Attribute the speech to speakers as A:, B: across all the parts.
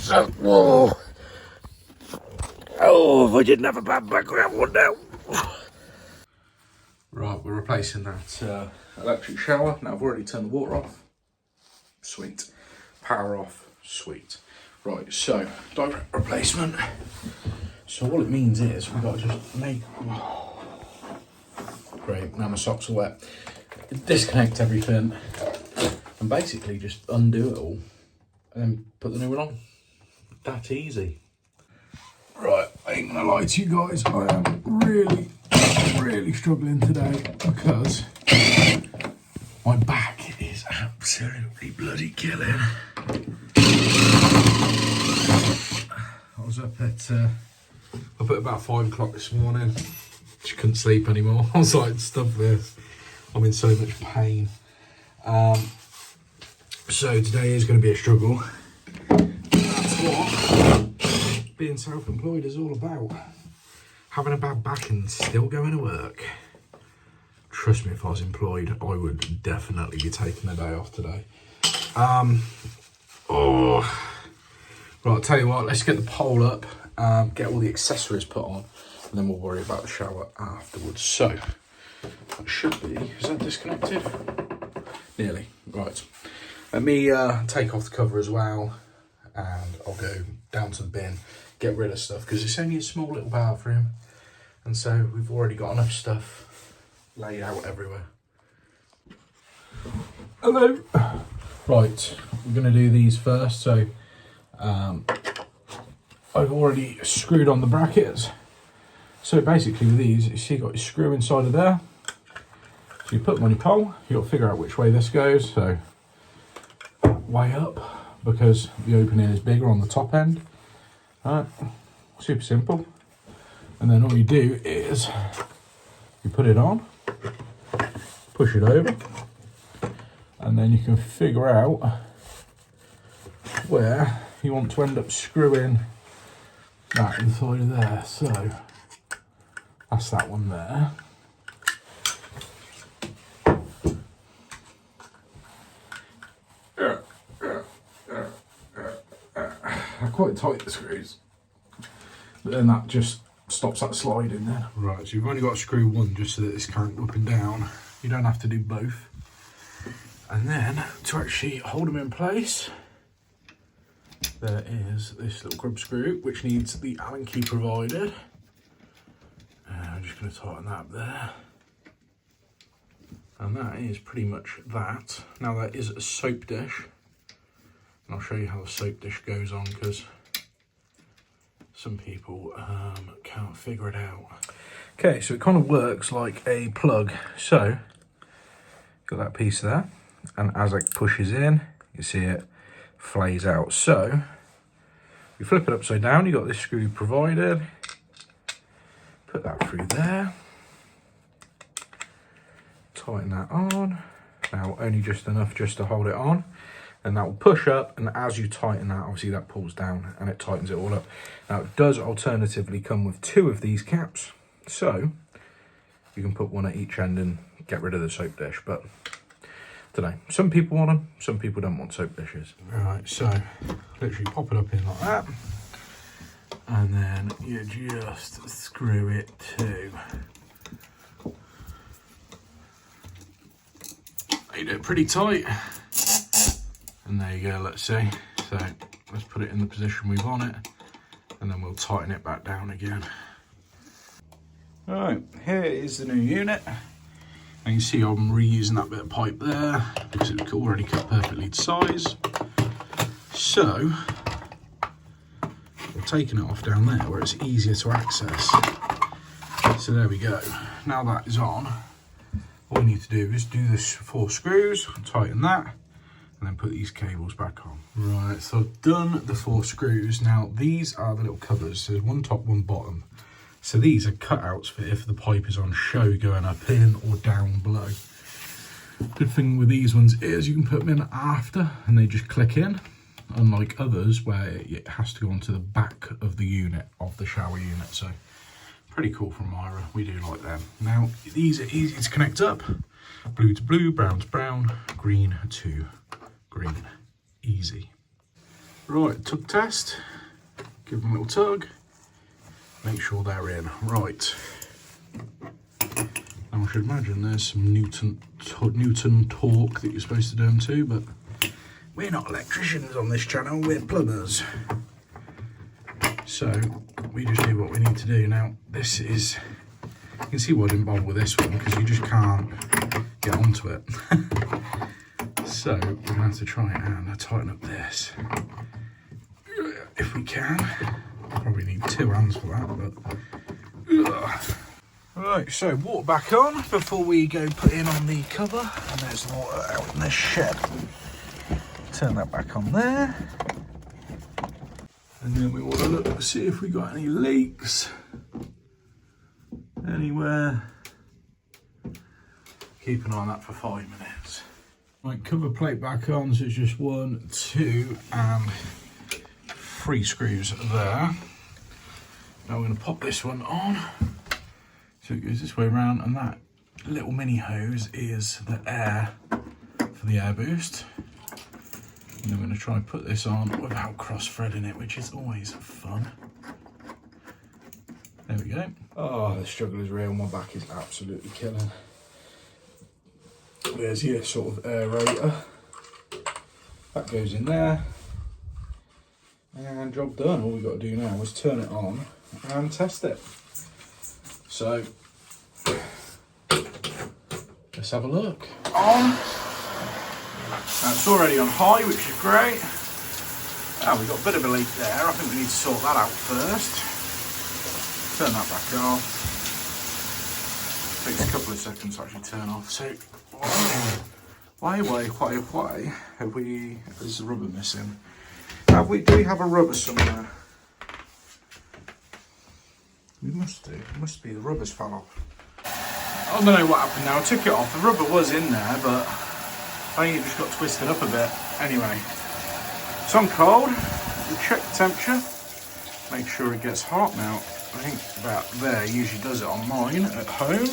A: Oh, if I didn't have a bad back, I have one now. Right, we're replacing that electric shower. Now I've already turned the water off. Sweet. Power off. Sweet. Right, so direct replacement. So all it means is we've got to just make... Great, now my socks are wet. Disconnect everything and basically just undo it all and then put the new one on. That easy. Right, I ain't gonna lie to you guys, I am really struggling today because my back is absolutely bloody killing. I was up at about 5 o'clock this morning. Just couldn't sleep anymore. I was like, stuff this. I'm in so much pain. So today is going to be a struggle. That's what being self-employed is all about. Having a bad back and still going to work. Trust me, if I was employed, I would definitely be taking a day off today. Right, I'll tell you what, let's get the pole up, get all the accessories put on, and then we'll worry about the shower afterwards. So, that should be, is that disconnected? Nearly, right. Let me take off the cover as well, and I'll go down to the bin, get rid of stuff, because it's only a small little bathroom, and so we've already got enough stuff laid out everywhere. Hello. Right, we're going to do these first, so I've already screwed on the brackets. So basically with these, you see you've got your screw inside of there. So you put them on your pole, you've got to figure out which way this goes. So way up, because the opening is bigger on the top end. Right, super simple. And then all you do is you put it on, push it over, and then you can figure out where you want to end up screwing that inside of there. So that's that one there. They're quite tight, the screws, but then that just stops that sliding then. Right, so you've only got to screw one just so that this can't go up and down. You don't have to do both. And then to actually hold them in place, there is this little grub screw which needs the Allen key provided. I'm just going to tighten that up there. And that is pretty much that. Now that is a soap dish. And I'll show you how the soap dish goes on, because some people can't figure it out. Okay, so it kind of works like a plug. So, got that piece there. And as it pushes in, you see it flays out. So, you flip it upside down, you've got this screw provided. Put that through there. Tighten that on. Now, only just enough just to hold it on. And that will push up, and as you tighten that, obviously that pulls down and it tightens it all up. Now, it does alternatively come with 2 of these caps. So, you can put one at each end and get rid of the soap dish, but today, some people want them, some people don't want soap dishes. Right, so literally pop it up in like that, and then you just screw it to. You do it pretty tight, and there you go. Let's see. So let's put it in the position we want it, and then we'll tighten it back down again. All right, here is the new unit. And you see I'm reusing that bit of pipe there because it's already cut perfectly to size. So, we're taking it off down there where it's easier to access. So there we go. Now that is on, all we need to do is do this 4 screws, tighten that, and then put these cables back on. Right, so I've done the 4 screws. Now these are the little covers. There's one top, one bottom. So these are cutouts for if the pipe is on show going up in or down below. Good thing with these ones is you can put them in after and they just click in, unlike others where it has to go onto the back of the unit, of the shower unit. So pretty cool from Mira, we do like them. Now these are easy to connect up, blue to blue, brown to brown, green to green, easy. Right, tug test. Give them a little tug. Make sure they're in. Right. Now I should imagine there's some Newton torque that you're supposed to do them to, but we're not electricians on this channel, we're plumbers. So we just do what we need to do. Now this is, you can see why I didn't bother with this one, because you just can't get onto it. So we're going to have to try and tighten up this if we can. Probably need 2 hands for that, but right, so water back on before we go put in on the cover, and there's the water out in this shed. Turn that back on there, and then we want to look to see if we got any leaks anywhere. Keep an eye on that for 5 minutes. Right, cover plate back on, so it's just 1, 2 and 3 screws there. Now we're going to pop this one on. So it goes this way around, and that little mini hose is the air for the air boost. And then we're going to try and put this on without cross-threading it, which is always fun. There we go. Oh, the struggle is real. My back is absolutely killing. There's your sort of aerator. That goes in there. And job done. All we've got to do now is turn it on and test it. So let's have a look. On. Now it's already on high, which is great. Oh, we've got a bit of a leak there. I think we need to sort that out first. Turn that back off. Takes a couple of seconds to actually turn off. So why have we? There's a rubber missing. Do we have a rubber somewhere? We must do. It must be the rubber's fell off. I don't know what happened now. I took it off. The rubber was in there, but I think it just got twisted up a bit. Anyway, it's on cold. We'll check the temperature. Make sure it gets hot now. I think about there usually does it on mine at home.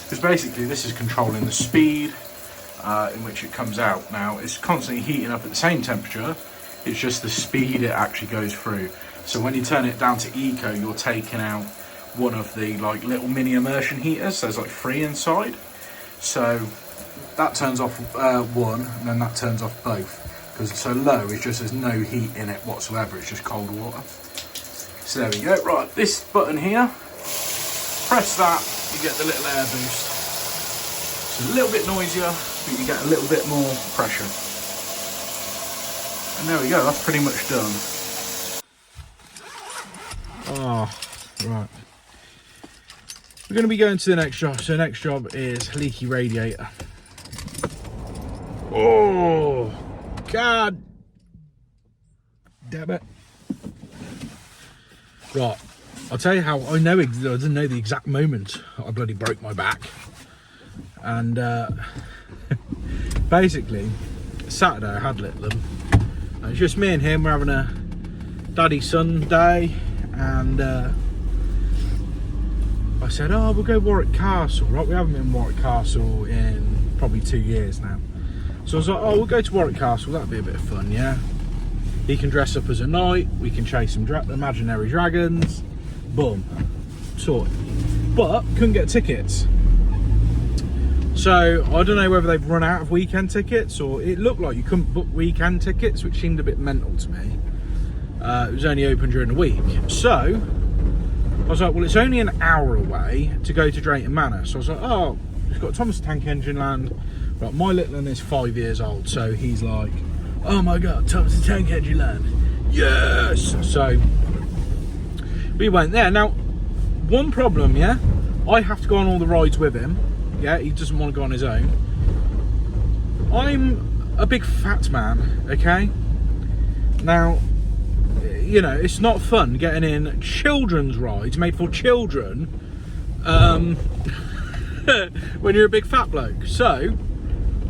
A: Because basically this is controlling the speed in which it comes out. Now it's constantly heating up at the same temperature, it's just the speed it actually goes through. So when you turn it down to eco, you're taking out one of the like little mini immersion heaters. There's like 3 inside, so that turns off one, and then that turns off both. Because so low is just there's no heat in it whatsoever, it's just cold water. So there we go. Right, this button here, press that, you get the little air boost. It's a little bit noisier, but you get a little bit more pressure. And there we go, that's pretty much done. Oh, right. We're going to be going to the next job. So the next job is leaky radiator. Oh, God damn it. Right, I'll tell you how I know. I didn't know the exact moment I bloody broke my back. And basically, Saturday I had little them. It's just me and him. We're having a daddy-son day, and I said, "Oh, we'll go Warwick Castle." Right, we haven't been in Warwick Castle in probably 2 years now. So I was like, "Oh, we'll go to Warwick Castle. That'd be a bit of fun, yeah." He can dress up as a knight. We can chase some imaginary dragons. Boom, sorted. But couldn't get tickets. So I don't know whether they've run out of weekend tickets, or it looked like you couldn't book weekend tickets, which seemed a bit mental to me. It was only open during the week. So I was like, well, it's only an hour away to go to Drayton Manor. So I was like, oh, it's got Thomas the Tank Engine Land. Right, my little one is 5 years old, so he's like, oh my God, Thomas the Tank Engine Land. Yes! So we went there. Now, one problem, yeah? I have to go on all the rides with him. Yeah, he doesn't want to go on his own. I'm a big fat man, okay? Now, you know, it's not fun getting in children's rides made for children when you're a big fat bloke. So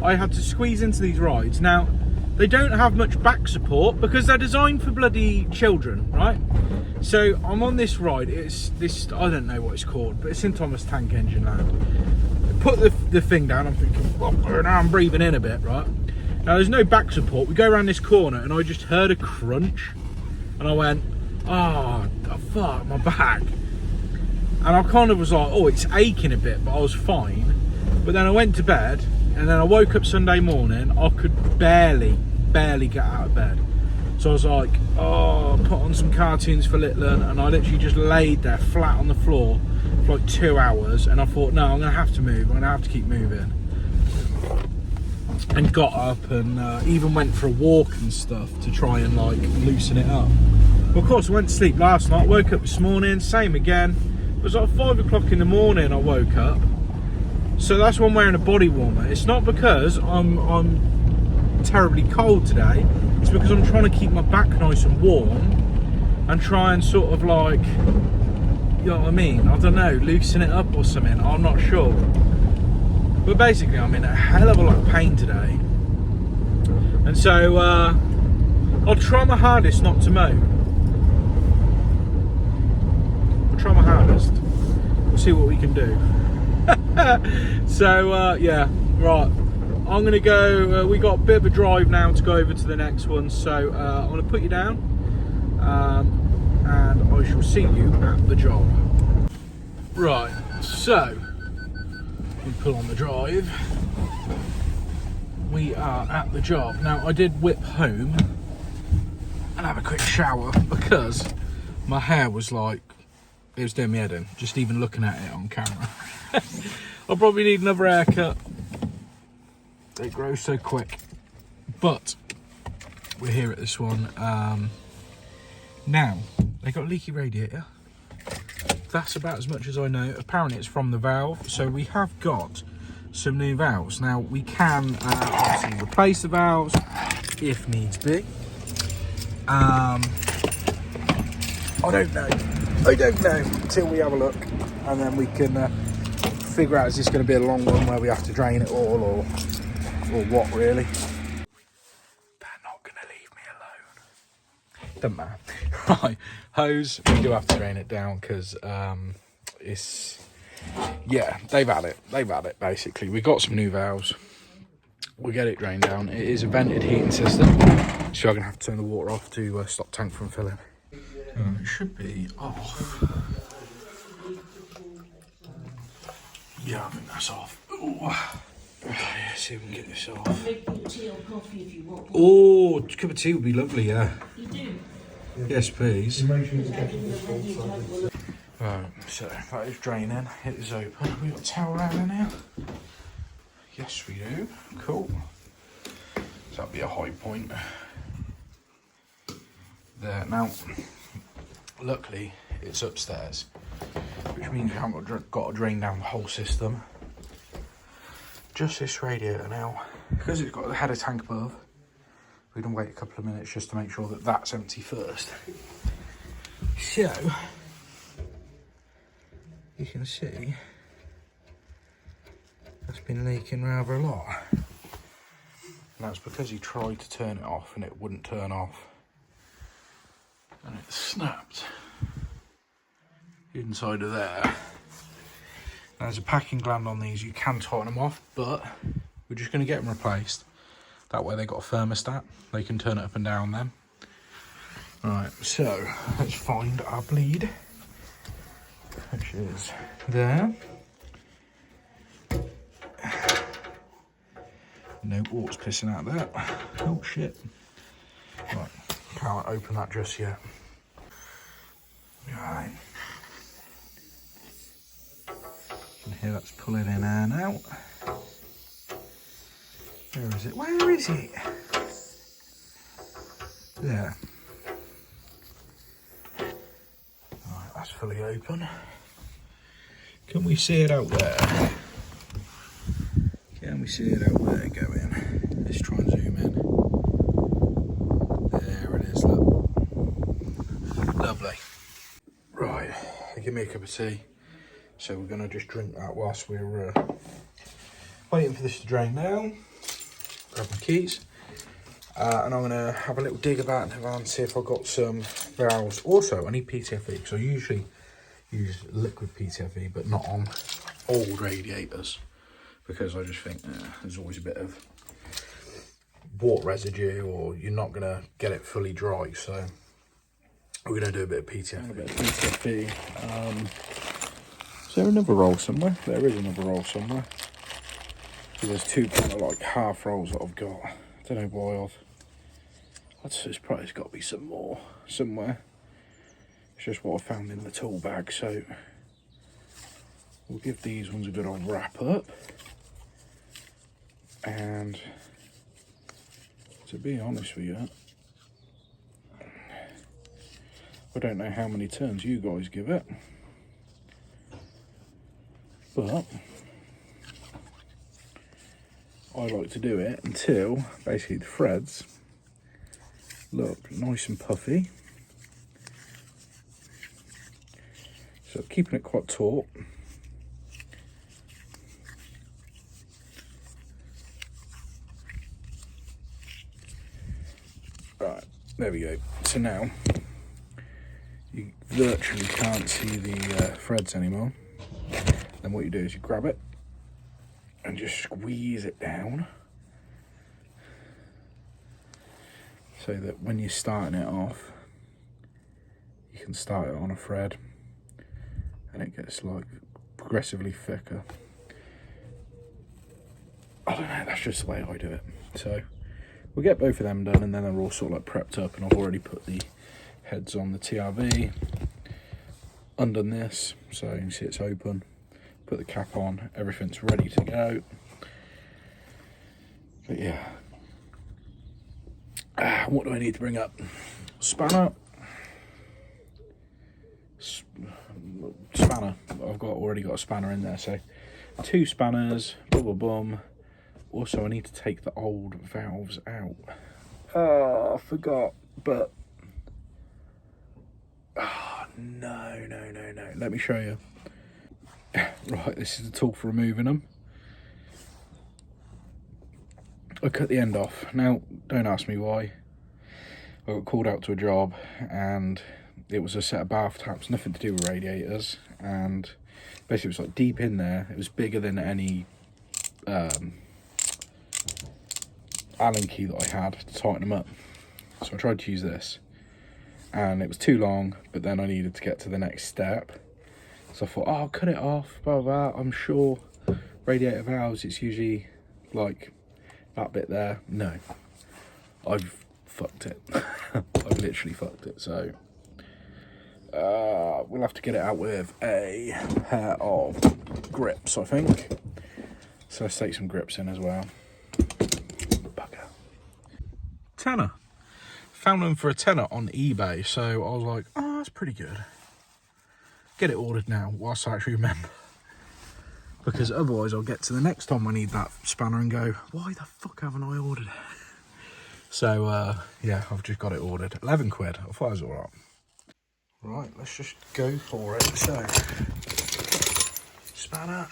A: I had to squeeze into these rides. Now, they don't have much back support because they're designed for bloody children, right? So I'm on this ride. It's this, I don't know what it's called, but it's in Thomas Tank Engine Land. Put the thing down. I'm thinking, well, now I'm breathing in a bit, right? Now there's no back support. We go around this corner and I just heard a crunch and I went, oh fuck, my back. And I kind of was like, oh, it's aching a bit, but I was fine. But then I went to bed and then I woke up Sunday morning, I could barely get out of bed. So I was like, oh, put on some cartoons for Litland, and I literally just laid there flat on the floor for like 2 hours, and I thought, no, I'm gonna have to move, I'm gonna have to keep moving. And got up and even went for a walk and stuff to try and like loosen it up. Well, of course I went to sleep last night, woke up this morning, same again. It was like 5 o'clock in the morning I woke up. So that's why I'm wearing a body warmer. It's not because I'm terribly cold today, it's because I'm trying to keep my back nice and warm and try and sort of like, you know what I mean, I don't know, loosen it up or something, I'm not sure. But basically I'm in a hell of a lot of pain today, and so I'll try my hardest not to moan. I'll try my hardest, we'll see what we can do. So yeah, right, I'm gonna go, we got a bit of a drive now to go over to the next one, so I'm gonna put you down and I shall see you at the job. Right, so we pull on the drive, we are at the job. Now I did whip home and have a quick shower because my hair was like, it was doing me head in, just even looking at it on camera. I'll probably need another haircut. They grow so quick. But we're here at this one. Now, they got a leaky radiator. That's about as much as I know. Apparently it's from the valve. So we have got some new valves. Now we can obviously replace the valves if needs be. I don't know until we have a look, and then we can figure out, is this going to be a long one where we have to drain it all, or what really. They're not going to leave me alone. Doesn't matter. Right, hose, we do have to drain it down because it's, yeah, they've had it basically. We got some new valves, we'll get it drained down. It is a vented heating system, so I'm going to have to turn the water off to stop tank from filling. It should be off. Yeah, I think that's off. Ooh. Right, see if we can get this off.
B: Make you tea or coffee if you want.
A: Oh, a cup of tea would be lovely, yeah.
B: You do?
A: Yes, please.
B: Right,
A: Right, so that is draining. It is open. We got a towel around in here? Yes, we do. Cool. So that'll be a high point. There. Now, luckily, it's upstairs, which means you haven't got to drain down the whole system. Just this radiator now, because it's got the header tank above, we can wait a couple of minutes just to make sure that that's empty first. So, you can see, that's been leaking rather a lot. And that's because he tried to turn it off and it wouldn't turn off. And it snapped inside of there. There's a packing gland on these, you can tighten them off, but we're just going to get them replaced. That way they got a thermostat, they can turn it up and down then. Right, so let's find our bleed, which is there. No water's pissing out there. Oh shit. Right, can't open that just yet. Right. You can hear that's pulling in and out. Where is it? Where is it? There. Right, that's fully open. Can we see it out there? Can we see it out there going? Let's try and zoom in. There it is, look. Lovely. Right, give me a cup of tea. So we're going to just drink that whilst we're waiting for this to drain down. Grab my keys. And I'm going to have a little dig about in the van, see if I've got some valves. Also, I need PTFE, because I usually use liquid PTFE, but not on old radiators, because I just think there's always a bit of water residue, or you're not gonna get it fully dry. So we're gonna do a bit of PTFE. Is there another roll somewhere? There is another roll somewhere. So there's two kind of like half rolls that I've got. I don't know why it's probably got to be some more somewhere. It's just what I found in the tool bag, so we'll give these ones a good old wrap up. And to be honest with you, I don't know how many turns you guys give it, but I like to do it until basically the threads look nice and puffy. So keeping it quite taut. Right, there we go. So now you virtually can't see the threads anymore. Then what you do is you grab it and just squeeze it down, so that when you're starting it off, you can start it on a thread and it gets like progressively thicker. I don't know, that's just the way I do it. So we'll get both of them done, and then they're all sort of like prepped up, and I've already put the heads on the TRV, undone this, so you can see it's open, put the cap on, everything's ready to go. But yeah, what do I need to bring up? Spanner. Spanner. I've already got a spanner in there, so 2 spanners, boom. Also, I need to take the old valves out. Oh, I forgot, but no. Let me show you. Right, this is the tool for removing them. I cut the end off. Now, don't ask me why. I got called out to a job, and it was a set of bath taps, nothing to do with radiators, and basically it was like deep in there. It was bigger than any Allen key that I had to tighten them up. So I tried to use this, and it was too long, but then I needed to get to the next step. So I thought, oh, I'll cut it off, blah, blah, blah. I'm sure radiator valves, it's usually like that bit there. No, I've fucked it. I've literally fucked it. So we'll have to get it out with a pair of grips, I think. So let's take some grips in as well. Bugger. Tenner. Found them for a tenner on eBay, so I was like, oh, that's pretty good. Get it ordered now whilst I actually remember, because otherwise I'll get to the next time I need that spanner and go, why the fuck haven't I ordered it? So yeah, I've just got it ordered. 11 quid. I thought it was alright. Right, let's just go for it. So spanner.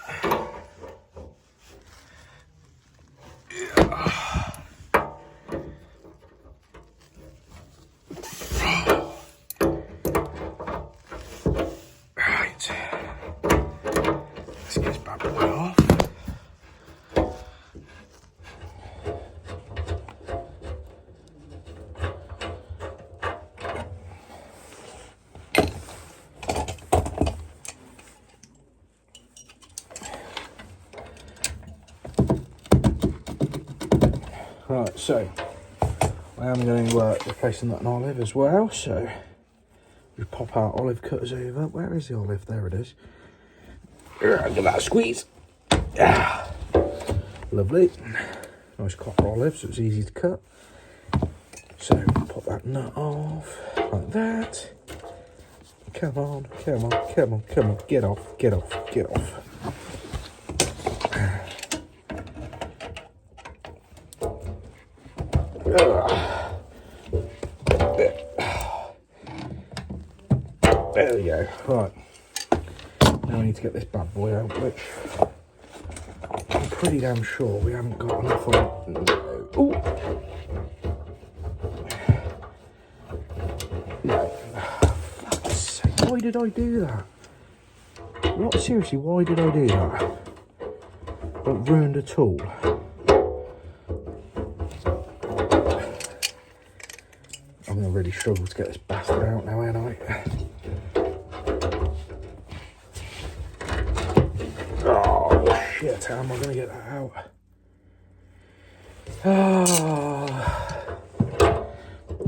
A: Right, so I am going to replace the nut and olive as well, so we pop our olive cutters over. Where is the olive? There it is. Give that a squeeze. Lovely. Nice copper olive, so it's easy to cut. So pop that nut off like that. Come on. Get off. There we go. Right. Now we need to get this bad boy out, which I'm pretty damn sure we haven't got enough of. No. Ooh. No. Fuck's sake. Why did I do that? What? Seriously, why did I do that? That ruined a tool. I'm gonna really struggle to get this bastard out now, ain't I? Oh shit, how am I gonna get that out?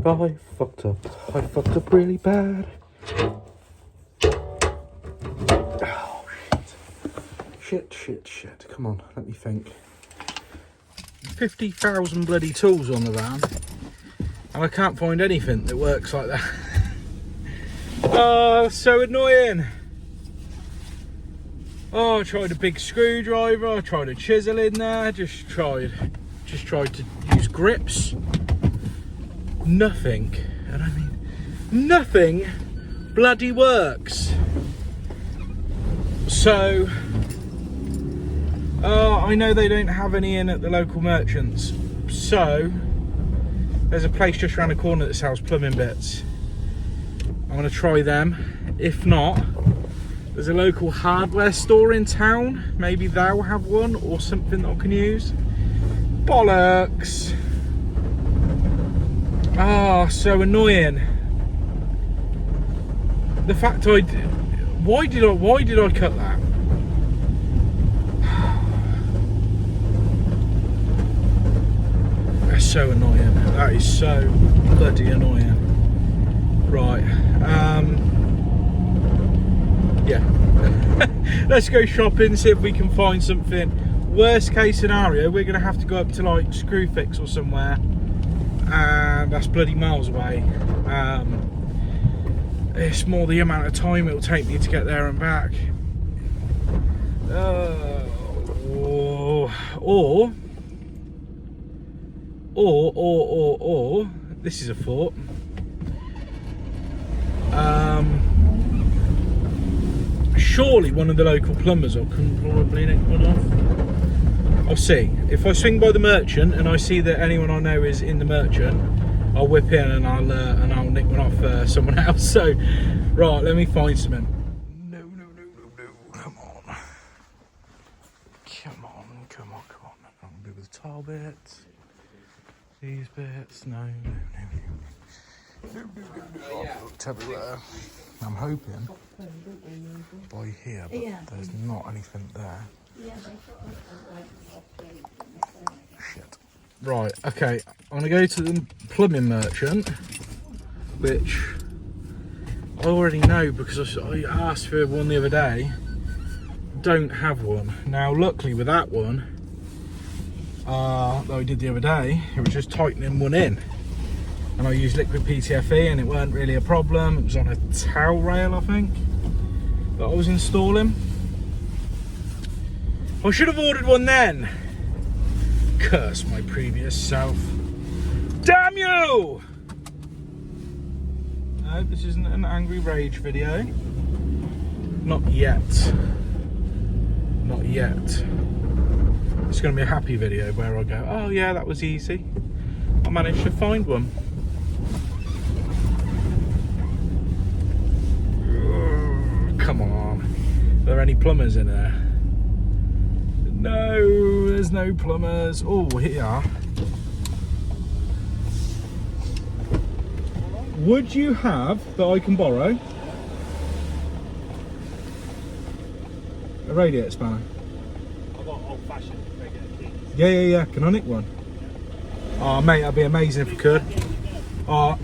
A: I fucked up. I fucked up really bad. Oh shit. Come on, let me think. 50,000 bloody tools on the van, and I can't find anything that works like that. Oh, so annoying. Oh, I tried a big screwdriver, I tried a chisel in there, just tried to use grips. Nothing, and I mean nothing bloody works. So I know they don't have any in at the local merchants, so there's a place just around the corner that sells plumbing bits. I'm going to try them. If not, there's a local hardware store in town, maybe they'll have one or something that I can use. Bollocks. Ah, so annoying. The fact why did I cut that? That's so annoying. That is so bloody annoying. Right. Yeah. Let's go shopping, see if we can find something. Worst case scenario, we're gonna have to go up to like Screwfix or somewhere, and that's bloody miles away. It's more the amount of time it'll take me to get there and back. Or this is a thought. Surely one of the local plumbers can probably nick one off. I'll see. If I swing by the merchant and I see that anyone I know is in the merchant, I'll whip in and I'll nick one off someone else. So, right, let me find something. No. Come on. I'll do with the tile bits. These bits. No. I've looked everywhere. I'm hoping by here, but there's not anything there. Shit. Right, okay, I'm gonna go to the plumbing merchant, which I already know because I asked for one the other day. Don't have one. Now, luckily with that one, that I did the other day, it was just tightening one in. And I used liquid PTFE and it weren't really a problem. It was on a towel rail, I think, that I was installing. I should have ordered one then. Curse my previous self. Damn you! No, this isn't an angry rage video. Not yet. It's going to be a happy video where I go, oh yeah, that was easy. I managed to find one. Come on. Are there any plumbers in there? No, there's no plumbers. Oh, here. Would you have that I can borrow? A radiator spanner.
C: I've got old-fashioned radiator keys.
A: Yeah. Can I nick one? Oh, mate, that'd be amazing if you could. Oh,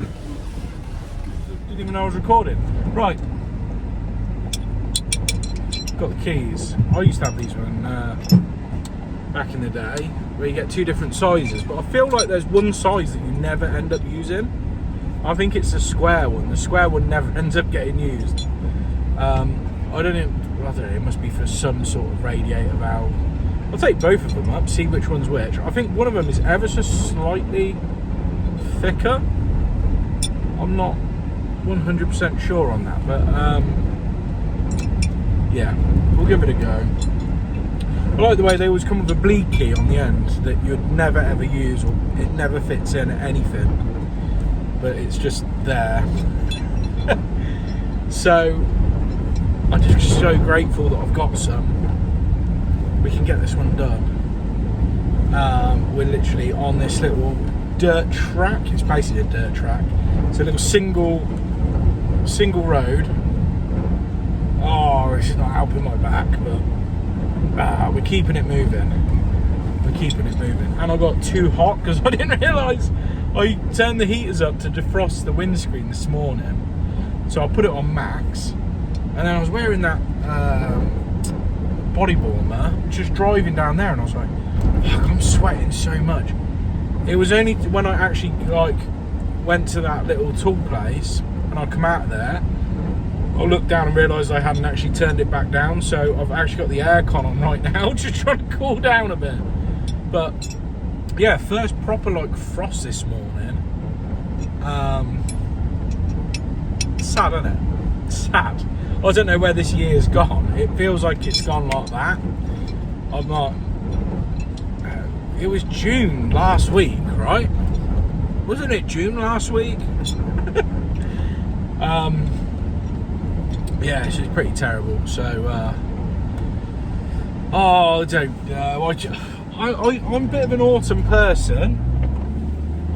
A: didn't even know I was recording. Right. Got the keys. I used to have these when back in the day, where you get two different sizes, but I feel like there's one size that you never end up using. I think it's the square one. The square one never ends up getting used. I don't know, it must be for some sort of radiator valve. I'll take both of them up, see which one's which. I think one of them is ever so slightly thicker. I'm not 100% sure on that, but yeah, we'll give it a go. I like the way they always come with a bleed key on the end that you'd never ever use, or it never fits in anything, but it's just there. So I'm just so grateful that I've got some. We can get this one done. We're literally on this little dirt track. It's basically a dirt track It's a little single road. Oh, this is not helping my back, but we're keeping it moving. We're keeping it moving. And I got too hot because I didn't realise I turned the heaters up to defrost the windscreen this morning. So I put it on max, and then I was wearing that body warmer, just driving down there, and I was like, fuck, I'm sweating so much. It was only when I actually like went to that little tool place and I come out of there, I looked down and realised I hadn't actually turned it back down, so I've actually got the aircon on right now, just trying to cool down a bit. But yeah, first proper like frost this morning. Sad, isn't it? Sad. I don't know where this year's gone. It feels like it's gone like that. I'm not. It was June last week, right? Wasn't it June last week? Yeah, it's just pretty terrible. So, I don't know. I'm a bit of an autumn person,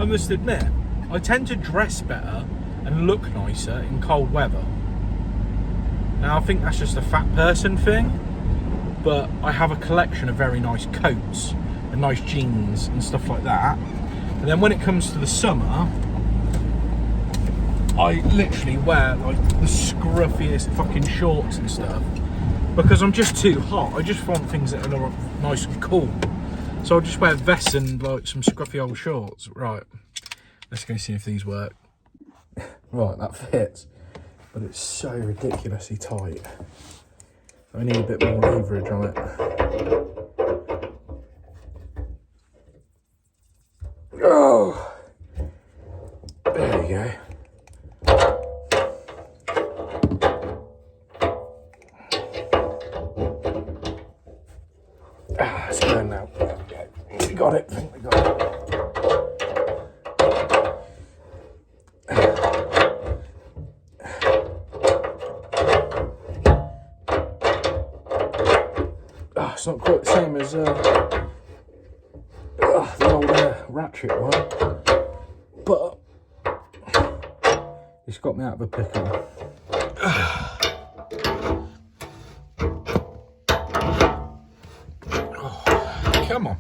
A: I must admit. I tend to dress better and look nicer in cold weather. Now, I think that's just a fat person thing, but I have a collection of very nice coats and nice jeans and stuff like that. And then when it comes to the summer, I literally wear like the scruffiest fucking shorts and stuff because I'm just too hot. I just want things that are nice and cool. So I'll just wear vests and like some scruffy old shorts. Right, let's go see if these work. Right, that fits, but it's so ridiculously tight. I need a bit more leverage on it. Oh, there you go. It's going now. We got it. I think we got it. It's not quite the same as the old ratchet one, but it's got me out of a pickle. Come on.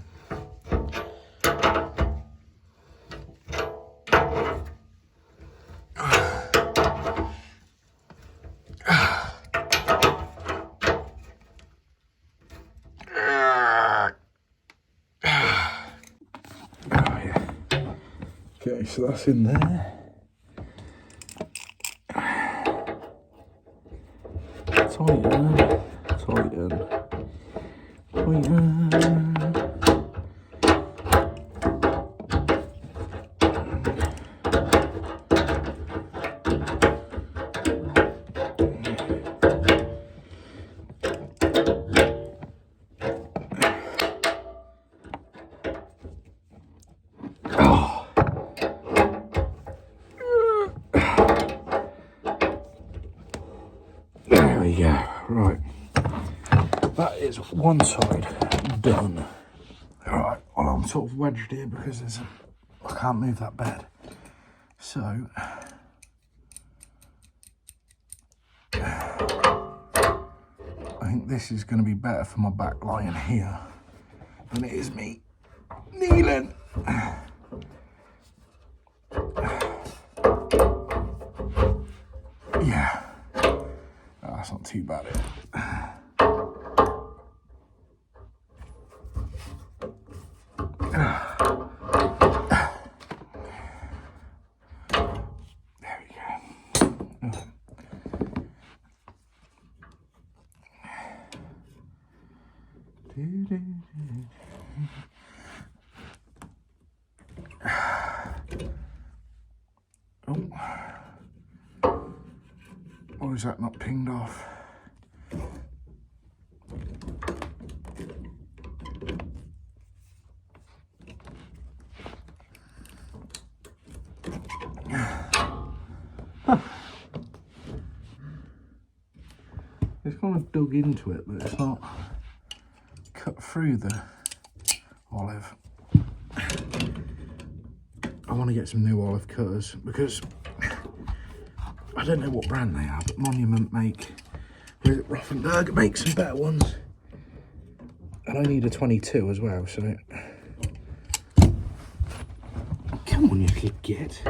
A: Okay, so that's in there. Tighten, tighten, tighten. There we go. Right, that is one side done. All right, well, I'm sort of wedged here because I can't move that bed. So I think this is going to be better for my back lying here than it is me kneeling. Yeah, that's not too bad. There we go. Oh. Or is that not pinged off? Huh. It's kind of dug into it, but it's not cut through the olive. I want to get some new olive cutters because don't know what brand they are, but Monument make, or is it Rothenberg makes some better ones. And I need a 22 as well, so. Come on, you kid, get.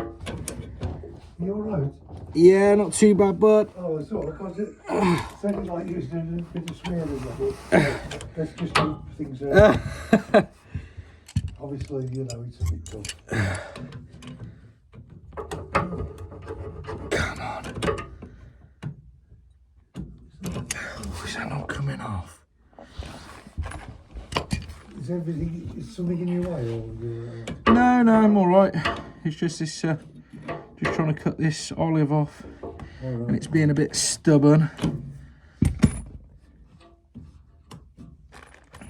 D: You alright?
A: Yeah, not too bad, bud.
D: Oh, it's alright, because it sounded like you was doing a bit of swearing. Let's just do things obviously, you know, it's a bit tough.
A: Come on. Oh, is that not coming off?
D: Is everything, is something in your way, or you're
A: No, I'm alright. It's just this, just trying to cut this olive off.
D: alright?
A: And it's being a bit stubborn.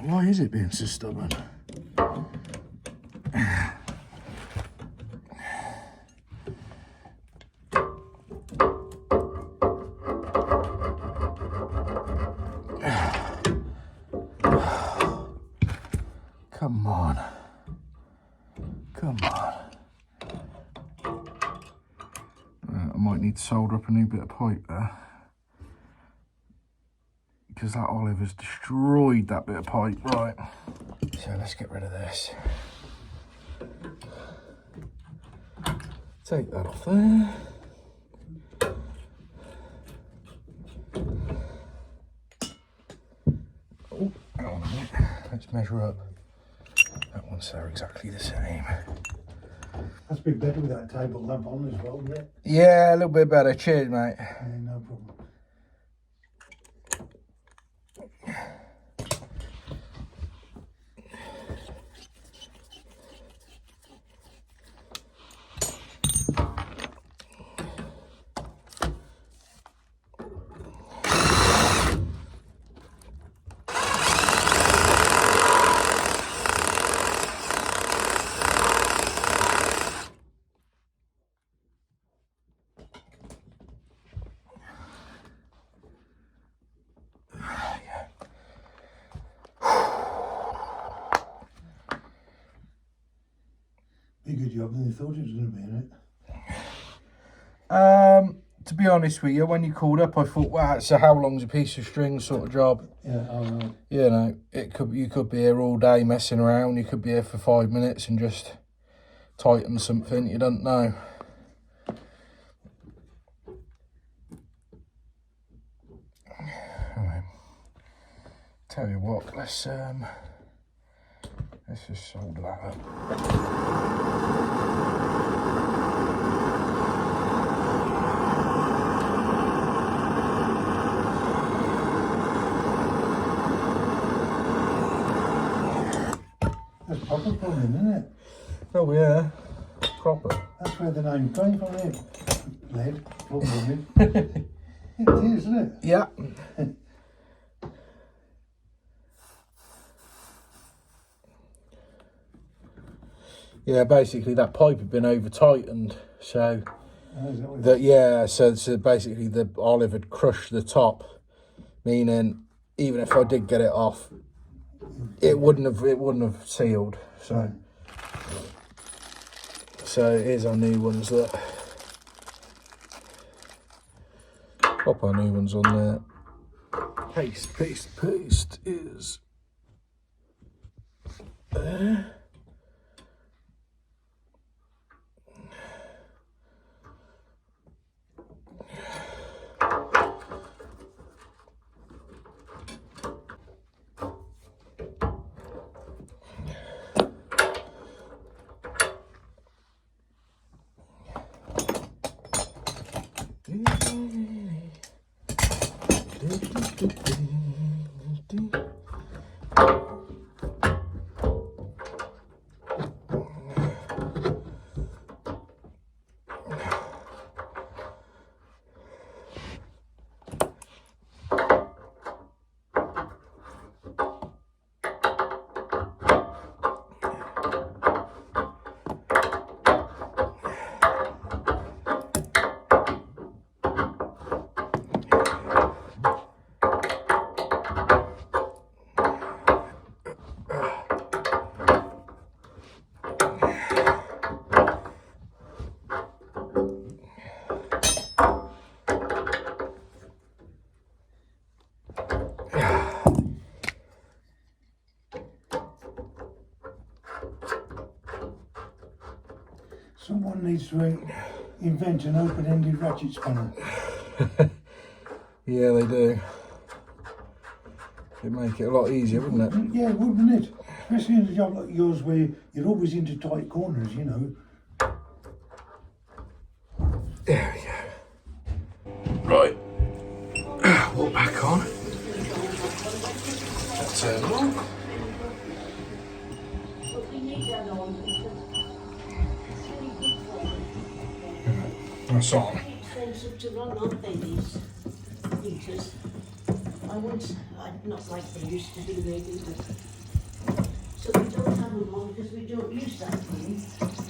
A: Why is it being so stubborn? Come on. Come on. I might need to solder up a new bit of pipe there. Because that olive has destroyed that bit of pipe. Right. So let's get rid of this. Take that off there. Oh, hang on a minute. Let's measure up. That one's there exactly the same.
D: That's been better with that table lamp on as well, yeah?
A: Yeah, a little bit better. Cheers, mate.
D: No problem. Bigger job than you thought it was going to be, isn't it?
A: To be honest with you, when you called up, I thought, wow, it's a how long's a piece of string sort of job.
D: Yeah, alright.
A: You know, you could be here all day messing around. You could be here for 5 minutes and just tighten something. You don't know. Right. Tell you what, let's just solder that up.
D: That's proper plumbing, isn't it?
A: Oh yeah, proper.
D: That's where the name came from, isn't it? Lead, plumbing. It is, isn't it?
A: Yeah. Yeah, basically that pipe had been over tightened, so
D: Oh, is that what
A: that yeah, so basically the olive had crushed the top, meaning even if I did get it off, it wouldn't have sealed. So here's our new ones. That pop our new ones on there. Paste is there.
D: Someone needs to invent an open-ended ratchet spanner.
A: Yeah, they do. It'd make it a lot easier, wouldn't it?
D: Yeah, wouldn't it? Especially in a job like yours where you're always into tight corners, you know.
A: There we go. Right. We're back on. Let's turn it on.
B: But we need that on because it's really good for them.
A: That's on.
B: They're expensive to run, aren't they, these heaters? Not like they used to be maybe, but so we don't have them on because we don't use that room.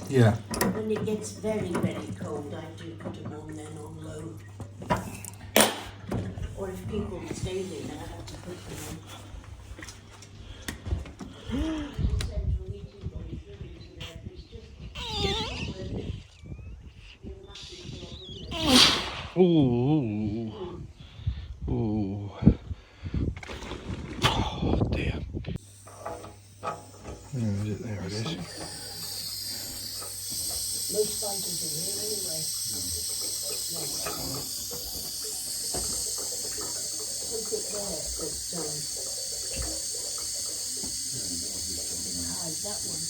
A: Yeah.
B: When it gets very, very cold, I do put them on then on low. Or if people stay there, I have to put them on. Central heating body's really to there, but it's just
A: Ooh. Ooh. Oh dear. Where is it? There it is.
B: no spiders in here anyway. Look at there, hide that one.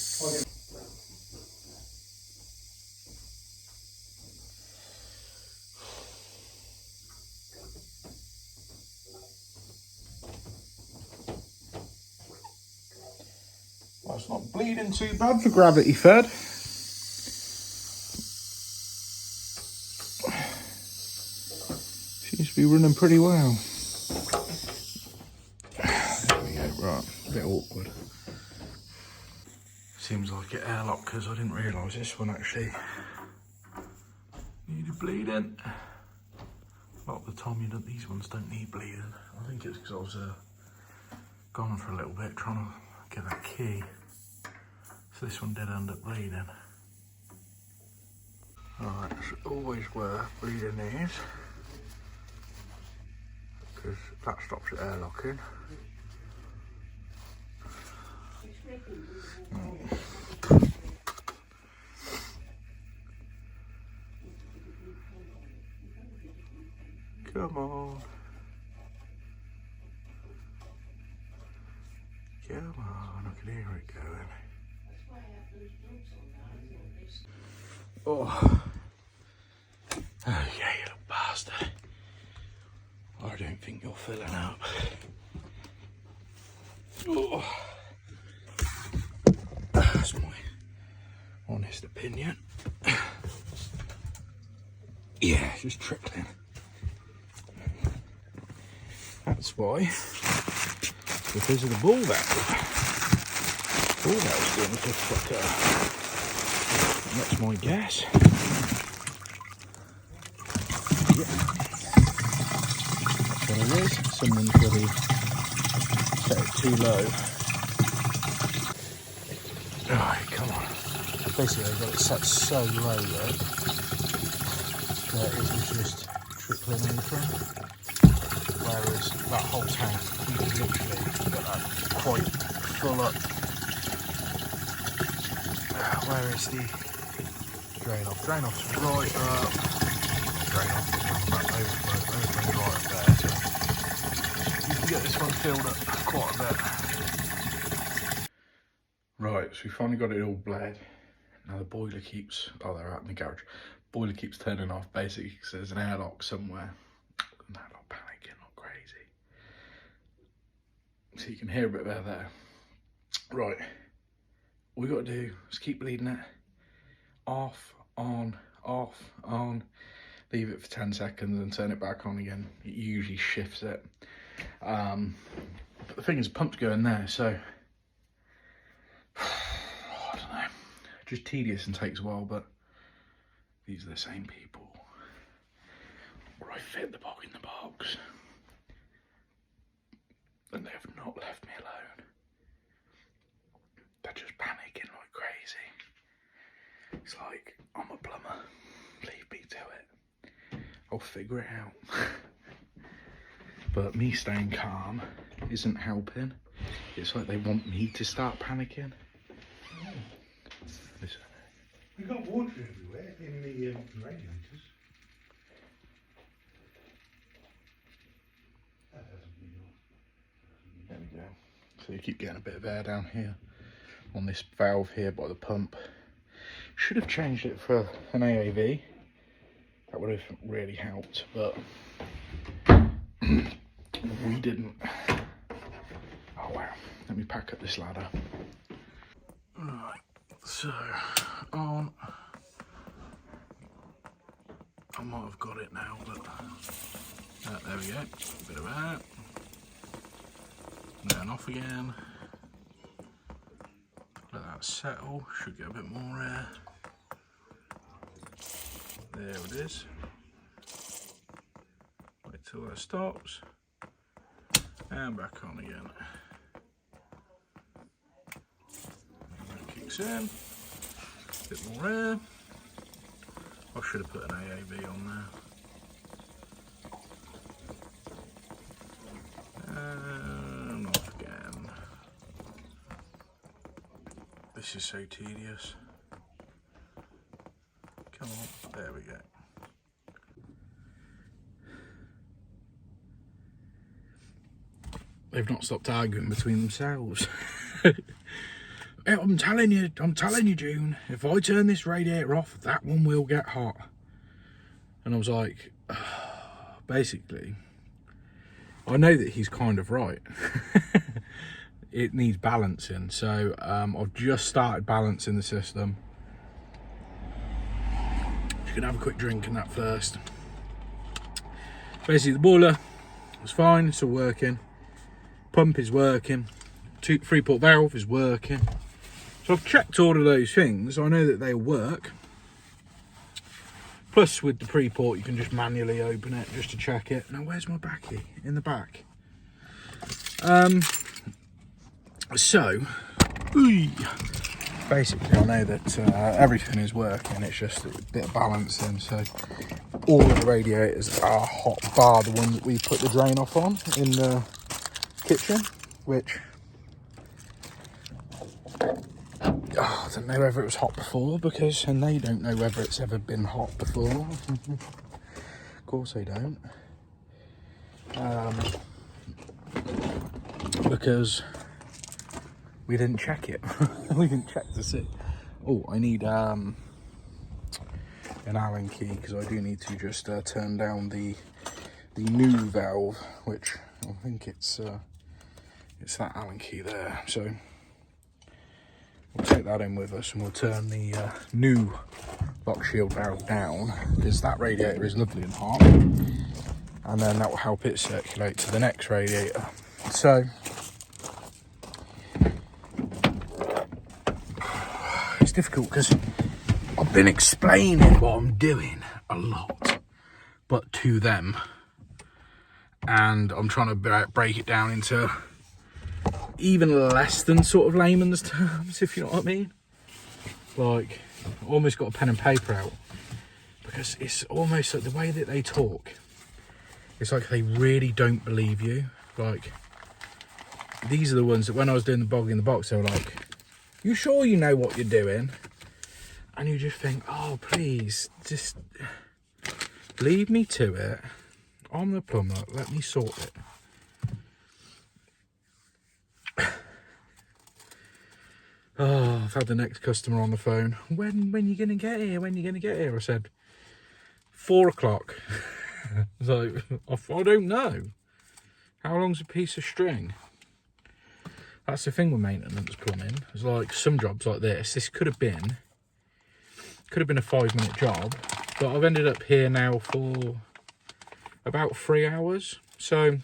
A: Well, it's not bleeding too bad for gravity fed. Seems to be running pretty well. There we go, right, a bit awkward. Seems like it airlocked because I didn't realise this one actually needed bleeding. A lot of the time these ones don't need bleeding. I think it's because I was gone for a little bit trying to get that key. So this one did end up bleeding. Alright, it's always worth bleeding these because that stops it airlocking. Come on. Come on, I can hear it going. Oh. Oh yeah, you little bastard. I don't think you're filling up. Oh. That's my honest opinion. Yeah, it's just trickling. That's why. Because of the ball valve. Ball valve's doing a good fucker. That's my guess. Yeah. That's what it is. Someone's really set it too low. Alright, come on. Basically, I've got it set so low that it was just trickling over. Whereas that whole tank, you could literally get that quite full up. Where is the drain off? Drain off's right up. Drain off is that overflow right up there. So you can get this one filled up quite a bit. Right, so we finally got it all bled. Now the boiler keeps, oh they're out in the garage. Boiler keeps turning off basically because there's an airlock somewhere. And they're not panicking like crazy. So you can hear a bit better there. Right. All we got to do is keep bleeding it. Off, on, leave it for 10 seconds and turn it back on again. It usually shifts it. But the thing is, the pump's going there, so I don't know. Just tedious and takes a while, but these are the same people. Or I fit the bog in the box. And they have not left me alone. They're just panicking like crazy. It's like, I'm a plumber, leave me to it. I'll figure it out. But me staying calm isn't helping. It's like they want me to start panicking. Listen.
D: We You've got water everywhere in the radiators. That doesn't need oil.
A: There we go. So you keep getting a bit of air down here on this valve here by the pump. Should have changed it for an AAV. That would have really helped, but we didn't. Oh wow, let me pack up this ladder. Right, so on. I might have got it now, but there we go, bit of air. And then off again. Let that settle, should get a bit more air. There it is. Wait till that stops. And back on again. And that kicks in. Bit more air. I should have put an AAV on there. And off again. This is so tedious. Come on, there we go. They've not stopped arguing between themselves. I'm telling you, June, if I turn this radiator off, that one will get hot. And I was like, basically, I know that he's kind of right. It needs balancing, so I've just started balancing the system. You can have a quick drink in that first. Basically, the boiler was fine, it's all working. Pump is working. 3-port valve is working. So I've checked all of those things. I know that they'll work. Plus, with the pre-port, you can just manually open it just to check it. Now, where's my backy? In the back. So, basically, I know that everything is working. It's just a bit of balancing. So, all of the radiators are hot, bar the one that we put the drain off on in the kitchen, which I don't know whether it was hot before, because and they don't know whether it's ever been hot before. Of course they don't, because we didn't check it. We didn't check to see. Oh, I need an Allen key, because I do need to just turn down the new valve, which I think it's that Allen key there. So we'll take that in with us, and we'll turn the new lock shield valve down, because that radiator is lovely and hot, and then that will help it circulate to the next radiator. So it's difficult because I've been explaining what I'm doing a lot, but to them, and I'm trying to break it down into even less than sort of layman's terms, if you know what I mean. Like, almost got a pen and paper out, because it's almost like the way that they talk, it's like they really don't believe you. Like, these are the ones that when I was doing the bog in the box, they were like, you sure you know what you're doing? And you just think, oh please, just leave me to it. I'm the plumber, let me sort it. Oh, I've had the next customer on the phone. When you gonna get here? When you gonna get here? I said, 4 o'clock. So I don't know. How long's a piece of string? That's the thing with maintenance plumbing. It's like some jobs like this could have been a 5-minute job, but I've ended up here now for about 3 hours. So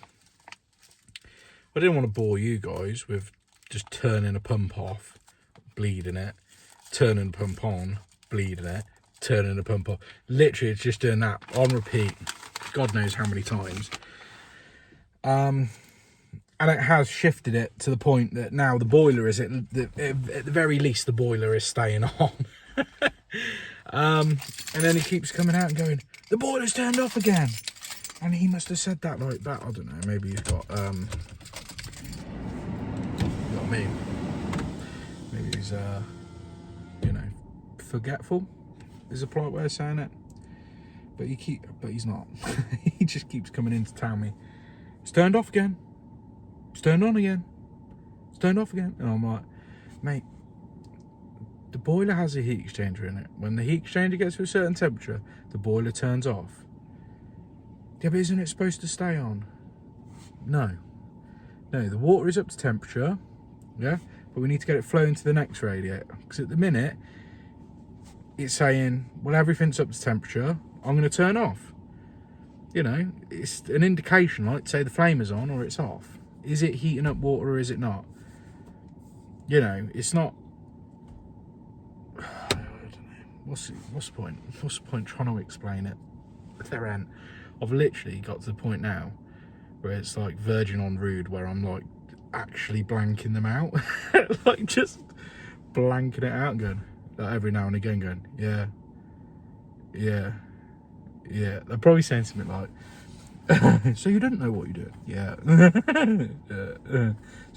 A: I didn't want to bore you guys with just turning a pump off, bleeding it, turning the pump on, bleeding it, turning the pump off. Literally, it's just doing that on repeat, God knows how many times. And it has shifted it to the point that now the boiler is, at the very least, the boiler is staying on. And then he keeps coming out and going, the boiler's turned off again. And he must have said that like that. I don't know, maybe he's got, you know what I mean? Maybe he's, you know, forgetful, is a polite way of saying it. But he's not. He just keeps coming in to tell me, it's turned off again. It's turned on again. It's turned off again. And I'm like, mate, the boiler has a heat exchanger in it. When the heat exchanger gets to a certain temperature, the boiler turns off. Yeah, but isn't it supposed to stay on? No. No, the water is up to temperature, yeah, but we need to get it flowing to the next radiator. Because at the minute, it's saying, well, everything's up to temperature, I'm going to turn off. You know, it's an indication, like, say the flame is on or it's off. Is it heating up water or is it not? You know, it's not... I don't know. What's the point? What's the point trying to explain it? If there ain't. I've literally got to the point now where it's like verging on rude, where I'm like actually blanking them out. Like just blanking it out and going, like every now and again going, yeah. They're probably saying something like, so you didn't know what you did? Yeah. So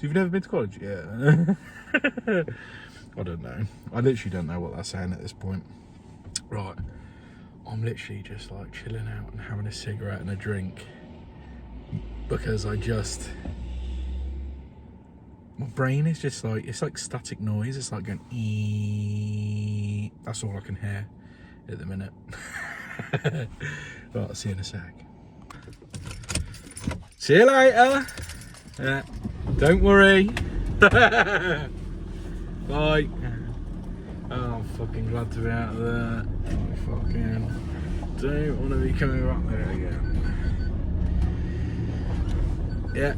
A: you've never been to college? Yeah. I don't know. I literally don't know what they're saying at this point. Right. I'm literally just like chilling out and having a cigarette and a drink. Because my brain is just like, it's like static noise. It's like going, eeeeee. That's all I can hear at the minute. Right, I'll see you in a sec. See you later. Yeah, don't worry. Bye. Oh, I'm fucking glad to be out of there. I fucking don't want to be coming back there again. Yeah,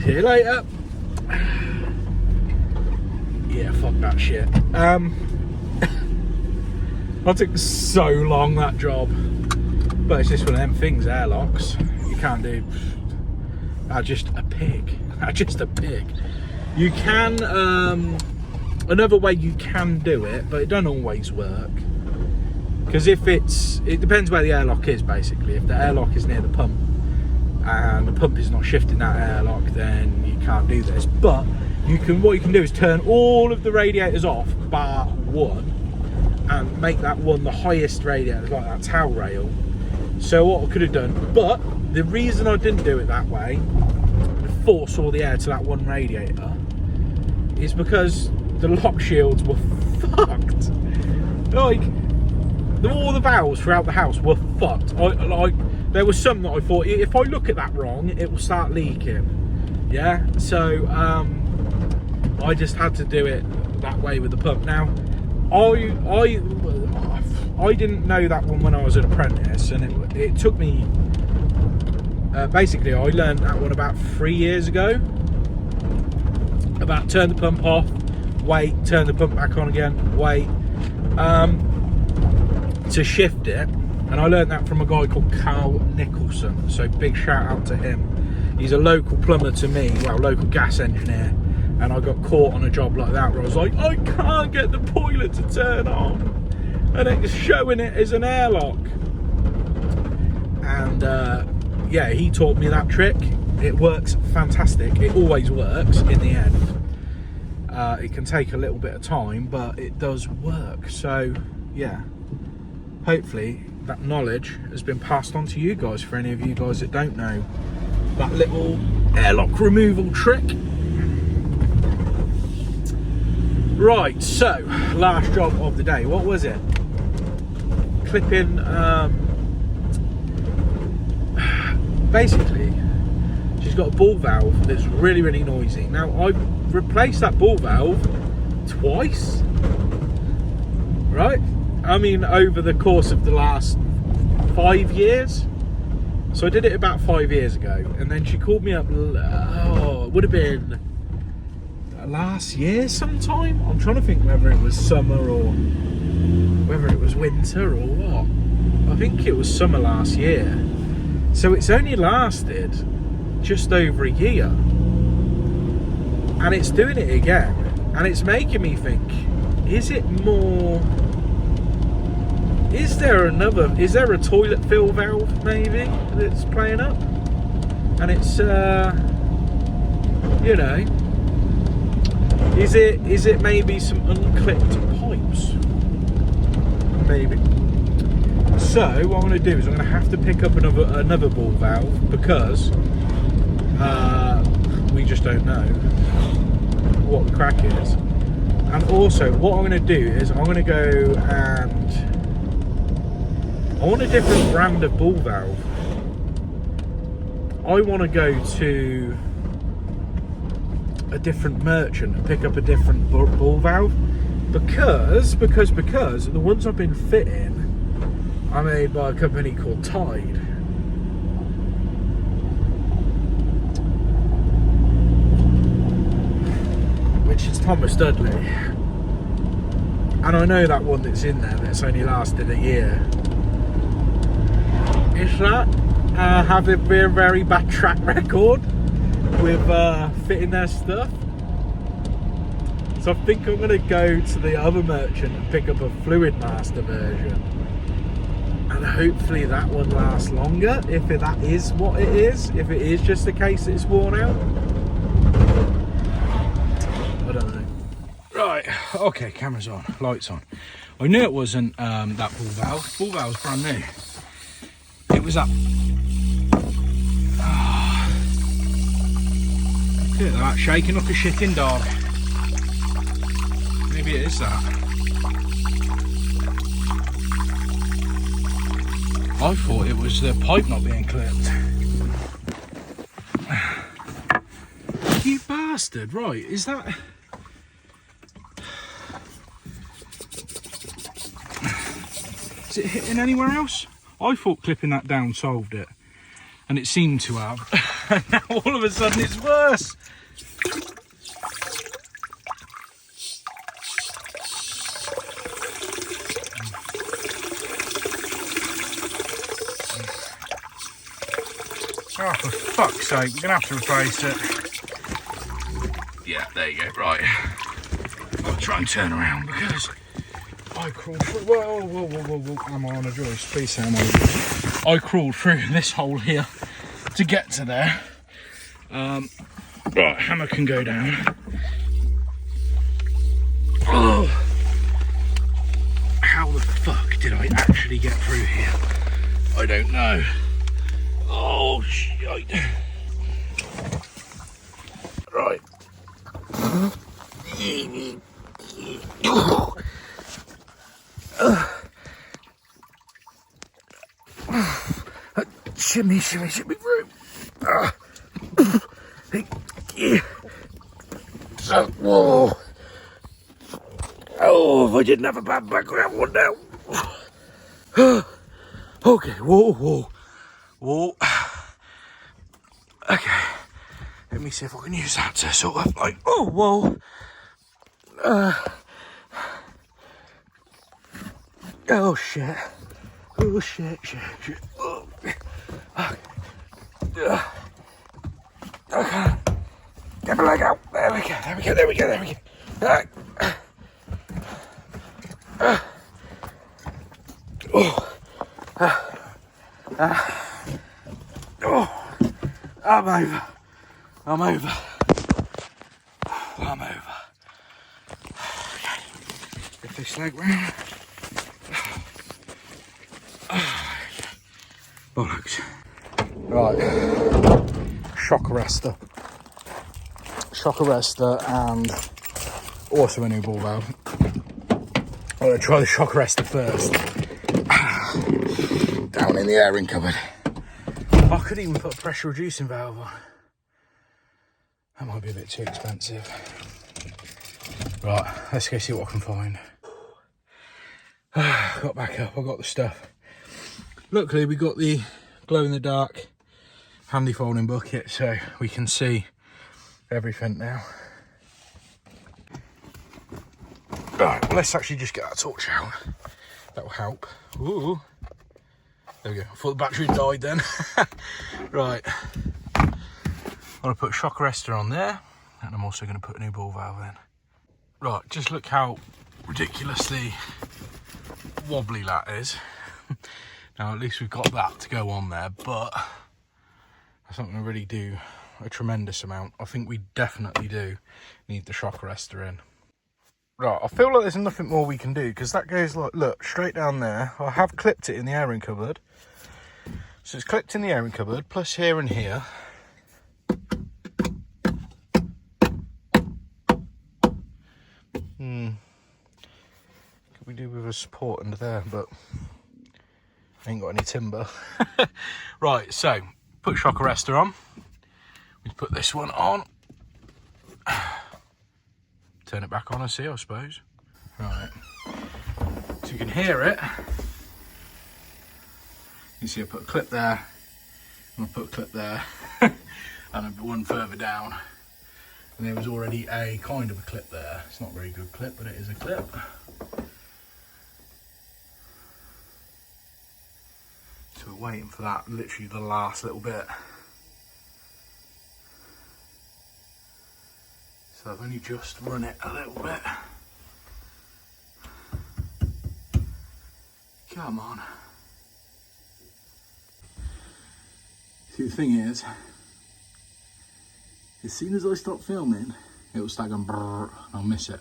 A: see you later. Yeah, fuck that shit. That took so long, that job. But it's just one of them things, airlocks. You can't do. Just a pig. Just a pig. You can, another way you can do it, but it don't always work. Because it depends where the airlock is, basically. If the airlock is near the pump, and the pump is not shifting that airlock, then you can't do this. But what you can do is turn all of the radiators off bar one and make that one the highest radiator, like that towel rail. So what I could have done, but the reason I didn't do it that way, force all the air to that one radiator, is because the lock shields were fucked. Like, all the valves throughout the house were fucked. There was some that I thought, if I look at that wrong, it will start leaking. Yeah, so I just had to do it that way with the pump. Now, I didn't know that one when I was an apprentice, and it took me. Basically, I learned that one about 3 years ago. About turn the pump off, wait, turn the pump back on again, wait, to shift it. And I learned that from a guy called Carl Nicholson, so big shout out to him. He's a local plumber to me, well, local gas engineer, and I got caught on a job like that where I was like, I can't get the boiler to turn on, and it's showing it as an airlock. And yeah, he taught me that trick. It works fantastic. It always works in the end. It can take a little bit of time, but it does work. So yeah, hopefully that knowledge has been passed on to you guys, for any of you guys that don't know that little airlock removal trick. Right, so last job of the day, what was it? Clipping, basically she's got a ball valve that's really noisy. Now I've replaced that ball valve twice, right? I mean, over the course of the last 5 years. So I did it about 5 years ago, and then she called me up, it would have been last year sometime. I'm trying to think whether it was summer or whether it was winter or what. I think it was summer last year. So it's only lasted just over a year. And it's doing it again. And it's making me think, is there a toilet fill valve maybe that's playing up? And it's you know, is it maybe some unclipped pipes? baby. So what I'm going to do is I'm going to have to pick up another ball valve because we just don't know what the crack is. And also what I'm going to do is I'm going to go and I want a different brand of ball valve. I want to go to a different merchant and pick up a different ball valve because the ones I've been fitting are made by a company called Tide. Which is Thomas Dudley. And I know that one that's in there that's only lasted a year. Is that have it been a very bad track record with fitting their stuff? So I think I'm going to go to the other merchant and pick up a Fluid Master version. And hopefully that one lasts longer, if that is what it is. If it is just a case that it's worn out. I don't know. Right, okay, camera's on, lights on. I knew it wasn't that ball valve. Ball valve's brand new. It was that. Look at that, shaking like a shitting dog. Maybe it is that. I thought it was the pipe not being clipped. You bastard, right, is that... Is it hitting anywhere else? I thought clipping that down solved it. And it seemed to have. And now all of a sudden it's worse. Oh, for fuck's sake, we're going to have to replace it. Yeah, there you go, right. I'll try and turn around because I crawled through. Whoa. Am I on a joist? Please say I'm on a joist. I crawled through this hole here to get to there. Right, hammer can go down. Oh, how the fuck did I actually get through here? I don't know. Oh shit. Right. Shimmy through. Whoa. Oh, if I didn't have a bad back, I'd have one now. Okay, whoa. Okay, let me see if I can use that to sort of like, oh shit. Oh shit. Oh. Okay. Get my leg out. There we go. I'm over. Okay. Lift this leg round. Bollocks. Right. Shock arrestor and also a new ball valve. I'm going to try the shock arrestor first. Down in the airing cupboard. I could even put a pressure reducing valve on. That might be a bit too expensive. Right, let's go see what I can find. Got back up, I got the stuff. Luckily we got the glow in the dark handy folding bucket so we can see everything now. Right, well, let's actually just get that torch out. That will help. Ooh. There we go. I thought the battery died then. Right. I'm going to put a shock arrestor on there. And I'm also going to put a new ball valve in. Right, just look how ridiculously wobbly that is. Now, at least we've got that to go on there, but that's not going to really do a tremendous amount. I think we definitely do need the shock arrestor in. Right, I feel like there's nothing more we can do because that goes like, look, straight down there. I have clipped it in the airing cupboard. So it's clipped in the airing cupboard, plus here and here. Could we do with a support under there, but ain't got any timber. Right, so put shock arrestor on. We put this one on. Turn it back on and see, I suppose. Right, so you can hear it. You see I put a clip there, and I put a clip there, and I put one further down. And there was already a kind of a clip there. It's not a very good clip, but it is a clip. So we're waiting for that, literally the last little bit. So I've only just run it a little bit. Come on. See, the thing is, as soon as I stop filming, it will start going brrr, and I'll miss it.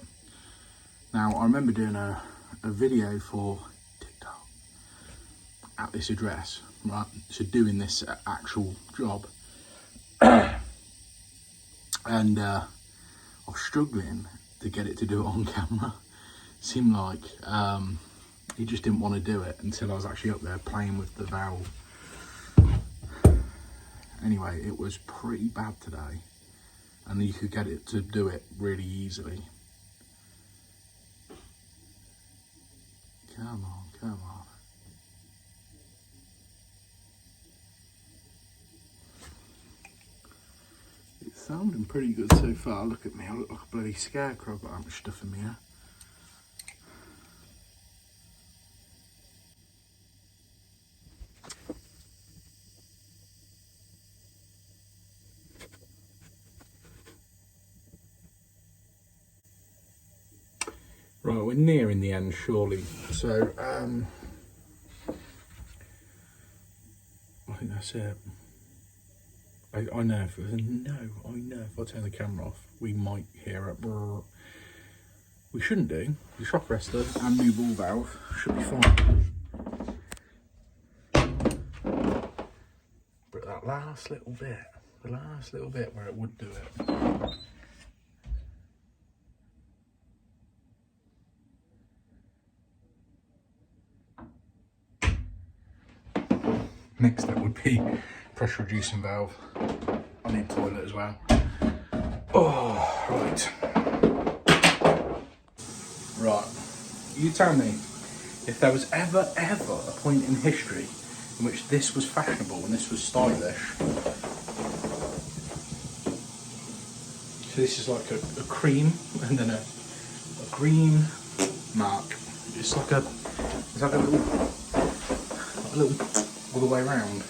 A: Now, I remember doing a video for TikTok at this address, right? So doing this actual job. And I was struggling to get it to do it on camera. Seemed like he just didn't want to do it until I was actually up there playing with the valve. Anyway, it was pretty bad today, and you could get it to do it really easily. Come on, come on. It's sounding pretty good so far. Look at me, I look like a bloody scarecrow. I've got that much stuff in me here. Right, we're nearing the end, surely. So, I think that's it. I know if I turn the camera off, we might hear it. Brrr. We shouldn't do. The shock arrestor and new ball valve should be fine. But that last little bit, where it would do it. Next up would be pressure reducing valve. I need toilet as well. Oh, right. Right. You tell me if there was ever a point in history in which this was fashionable and this was stylish. So this is like a cream and then a green mark. It's like a little all the way around.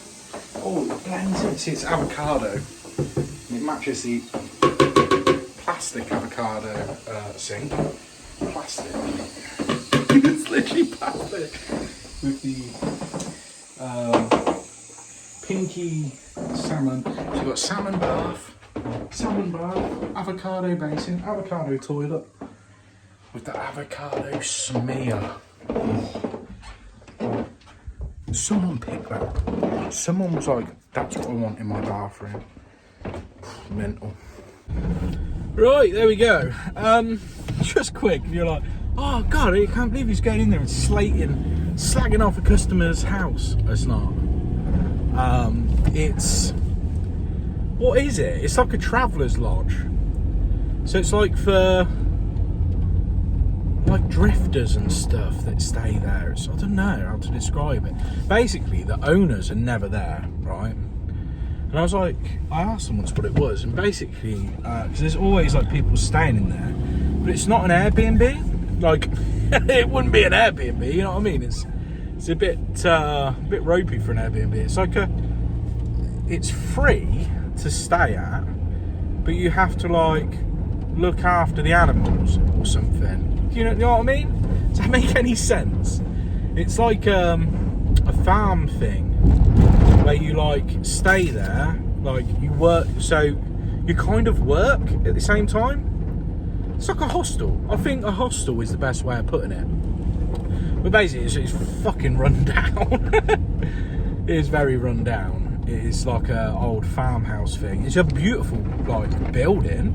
A: Oh, it blends in. See, it's avocado. And it matches the plastic avocado sink. Plastic. It's literally plastic. With the pinky salmon. So you've got salmon bath, avocado basin, avocado toilet with the avocado smear. Oh. Someone picked that. Someone was like, that's what I want in my bathroom. Mental. Right, there we go. Just quick, you're like, oh God, I can't believe he's going in there and slagging off a customer's house. It's not. It's, what is it? It's like a traveller's lodge. So it's like for like drifters and stuff that stay there. It's, I don't know how to describe it. Basically, the owners are never there, right? And I was like, I asked them once what it was, and basically, because there's always like people staying in there, but it's not an Airbnb. Like, it wouldn't be an Airbnb, you know what I mean? It's a bit ropey for an Airbnb. It's like it's free to stay at, but you have to like look after the animals or something. You know what I mean? Does that make any sense? It's like a farm thing where you like stay there, like you work, so you kind of work at the same time. It's like a hostel. I think a hostel is the best way of putting it. But basically, it's fucking run down. It is very run down. It is like a old farmhouse thing. It's a beautiful like building.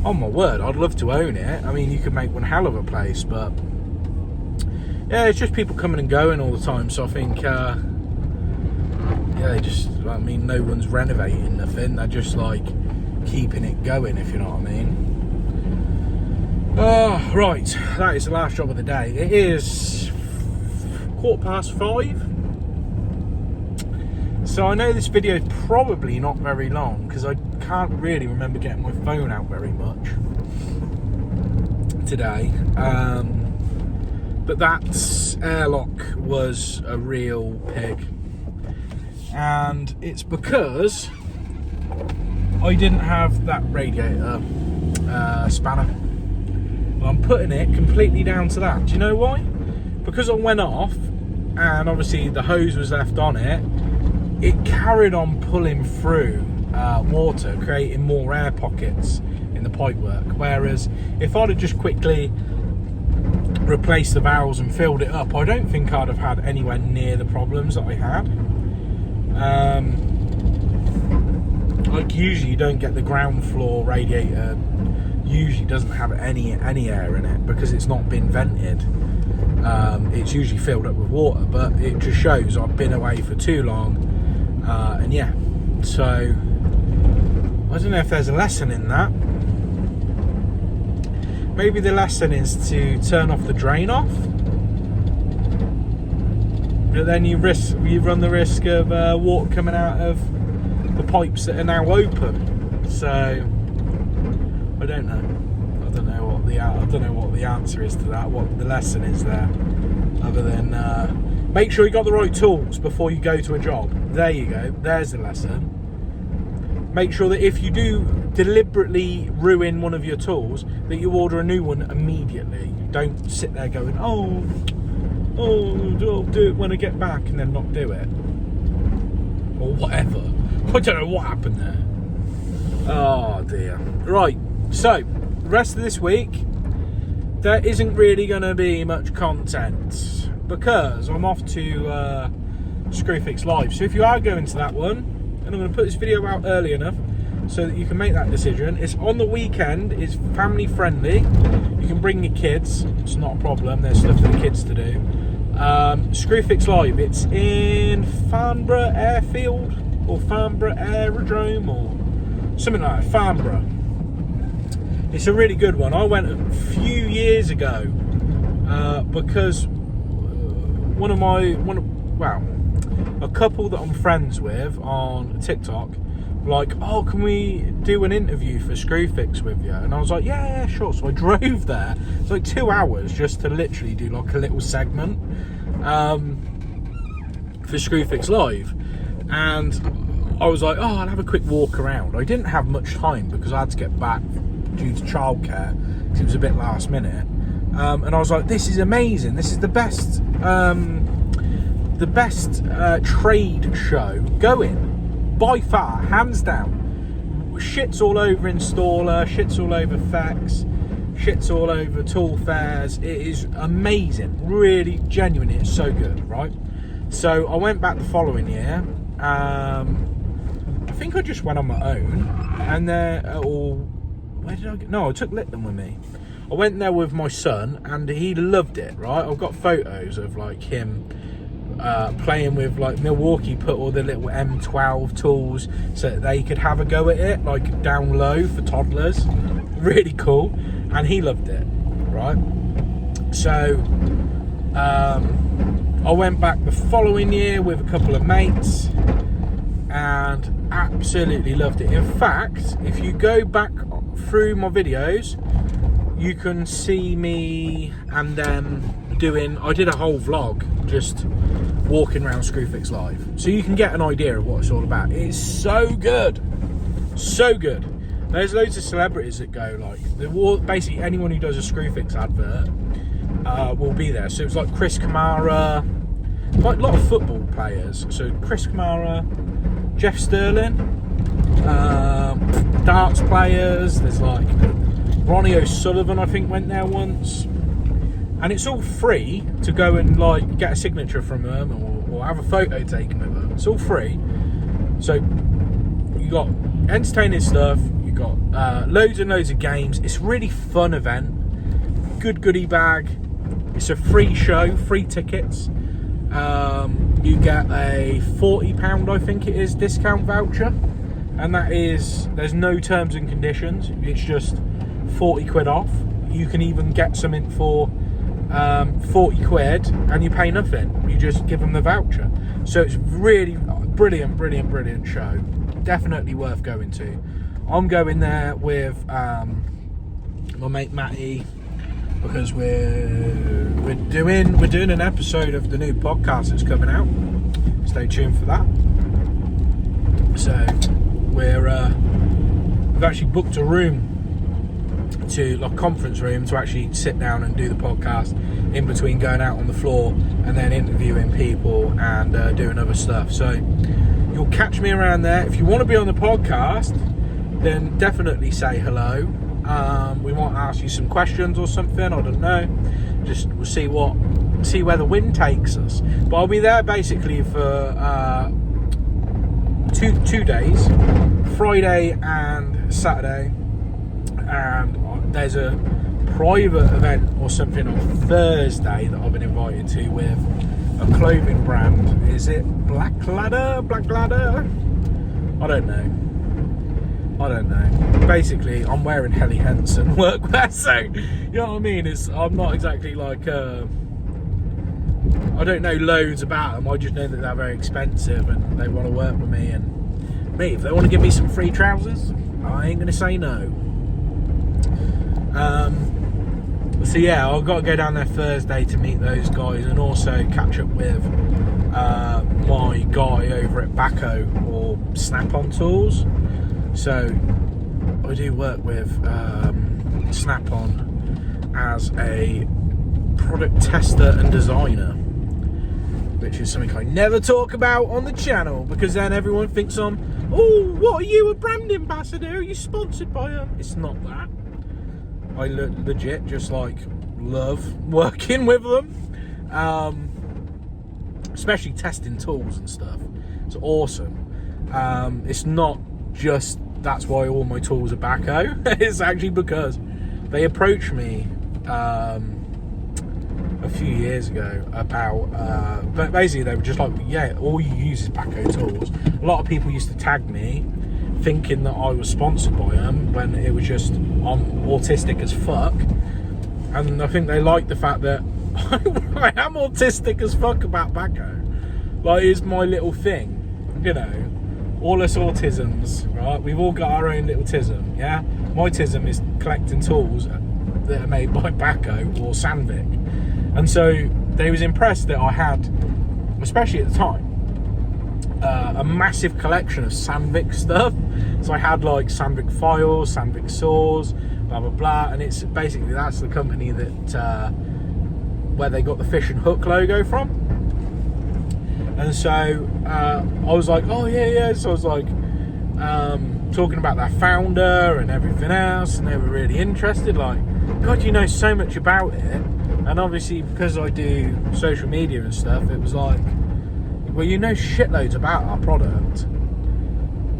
A: Oh my word, I'd love to own it. I mean, you could make one hell of a place, but yeah, it's just people coming and going all the time. So I think, yeah, they just, I mean, no one's renovating nothing. They're just like keeping it going, if you know what I mean. Oh, right, that is the last job of the day. It is 5:15. So I know this video is probably not very long because I can't really remember getting my phone out very much today. But that airlock was a real pig. And it's because I didn't have that radiator spanner. I'm putting it completely down to that. Do you know why? Because I went off and obviously the hose was left on it. It carried on pulling through water, creating more air pockets in the pipework. Whereas if I'd have just quickly replaced the valves and filled it up, I don't think I'd have had anywhere near the problems that I had. Like usually you don't get the ground floor radiator, usually doesn't have any air in it because it's not been vented. It's usually filled up with water, but it just shows I've been away for too long. And yeah, so I don't know if there's a lesson in that. Maybe the lesson is to turn off the drain off, but then you run the risk of water coming out of the pipes that are now open. So I don't know what the answer is to that, what the lesson is there, other than make sure you got the right tools before you go to a job. There you go, there's the lesson. Make sure that if you do deliberately ruin one of your tools, that you order a new one immediately. Don't sit there going, oh, I'll do it when I get back, and then not do it. Or whatever. I don't know what happened there. Oh dear. Right, so the rest of this week there isn't really going to be much content because I'm off to Screwfix Live. So if you are going to that one, and I'm going to put this video out early enough so that you can make that decision. It's on the weekend, it's family friendly, you can bring your kids, it's not a problem, there's stuff for the kids to do. Screwfix Live, it's in Farnborough Airfield or Farnborough Aerodrome or something like that, Farnborough. It's a really good one. I went a few years ago because a couple that I'm friends with on TikTok were like, oh, can we do an interview for Screwfix with you? And I was like, yeah, sure. So I drove there. It's like 2 hours just to literally do like a little segment for Screwfix Live. And I was like, oh, I'll have a quick walk around. I didn't have much time because I had to get back due to childcare because it was a bit last minute. And I was like, this is amazing. This is the best trade show going by far, hands down. Shit's all over installer, shit's all over Fex, shit's all over tool fairs. It is amazing, really genuinely, it's so good, right? So I went back the following year. I think I just went on my own, and where did I go? No, I took Litton with me. I went there with my son and he loved it, right? I've got photos of like him playing with, like, Milwaukee put all the little M12 tools so that they could have a go at it, like down low for toddlers. Really cool. And he loved it, right? So I went back the following year with a couple of mates and absolutely loved it. In fact, if you go back through my videos, you can see me and them I did a whole vlog just walking around Screwfix Live, so you can get an idea of what it's all about. It's so good, so good. There's loads of celebrities that go, like basically anyone who does a Screwfix advert will be there. So it's like Chris Kamara, like a lot of football players. So Chris Kamara, Jeff Sterling, darts players. There's like Ronnie O'Sullivan, I think, went there once. And it's all free to go and like get a signature from them or have a photo taken with them. It's all free. So you got entertaining stuff. You got loads and loads of games. It's a really fun event. Good goodie bag. It's a free show, free tickets. You get a £40, I think it is, discount voucher, and that is, there's no terms and conditions. It's just 40 quid off. You can even get something for 40 quid and you pay nothing. You just give them the voucher. So it's really brilliant show. Definitely worth going to. I'm going there with my mate Matty, because we're doing an episode of the new podcast that's coming out. Stay tuned for that. So we've actually booked a room, to like conference room, to actually sit down and do the podcast in between going out on the floor and then interviewing people and doing other stuff. So you'll catch me around there. If you want to be on the podcast, then definitely say hello. We might ask you some questions or something, I don't know. Just we'll see where the wind takes us. But I'll be there basically for two days, Friday and Saturday, and there's a private event or something on Thursday that I've been invited to with a clothing brand. Is it Black Ladder? I don't know. Basically, I'm wearing Helly Henson workwear, so you know what I mean. I'm not exactly like I don't know loads about them. I just know that they're very expensive and they want to work with me. And if they want to give me some free trousers, I ain't gonna say no. So yeah, I've got to go down there Thursday to meet those guys and also catch up with my guy over at Baco or Snap-on Tools. So I do work with Snap-on as a product tester and designer, which is something I never talk about on the channel, because then everyone thinks I'm, oh, what are you, a brand ambassador? Are you sponsored by them? It's not that. I legit just like love working with them, especially testing tools and stuff. It's awesome. It's not just that's why all my tools are Baco. It's actually because they approached me a few years ago about but basically they were just like, yeah, all you use is Baco tools. A lot of people used to tag me thinking that I was sponsored by them when it was just I'm autistic as fuck, and I think they like the fact that I am autistic as fuck about Baco. Like, it's my little thing, you know. All us autisms, right? We've all got our own little tism, yeah? My tism is collecting tools that are made by Baco or Sandvik. And so they was impressed that I had, especially at the time, a massive collection of Sandvik stuff. So I had like Sandvik files, Sandvik saws, blah, blah, blah. And it's basically, that's the company that, where they got the fish and hook logo from. And so I was like, oh yeah. So I was like talking about their founder and everything else, and they were really interested. Like, God, you know so much about it. And obviously, because I do social media and stuff, it was like, well, you know shitloads about our product.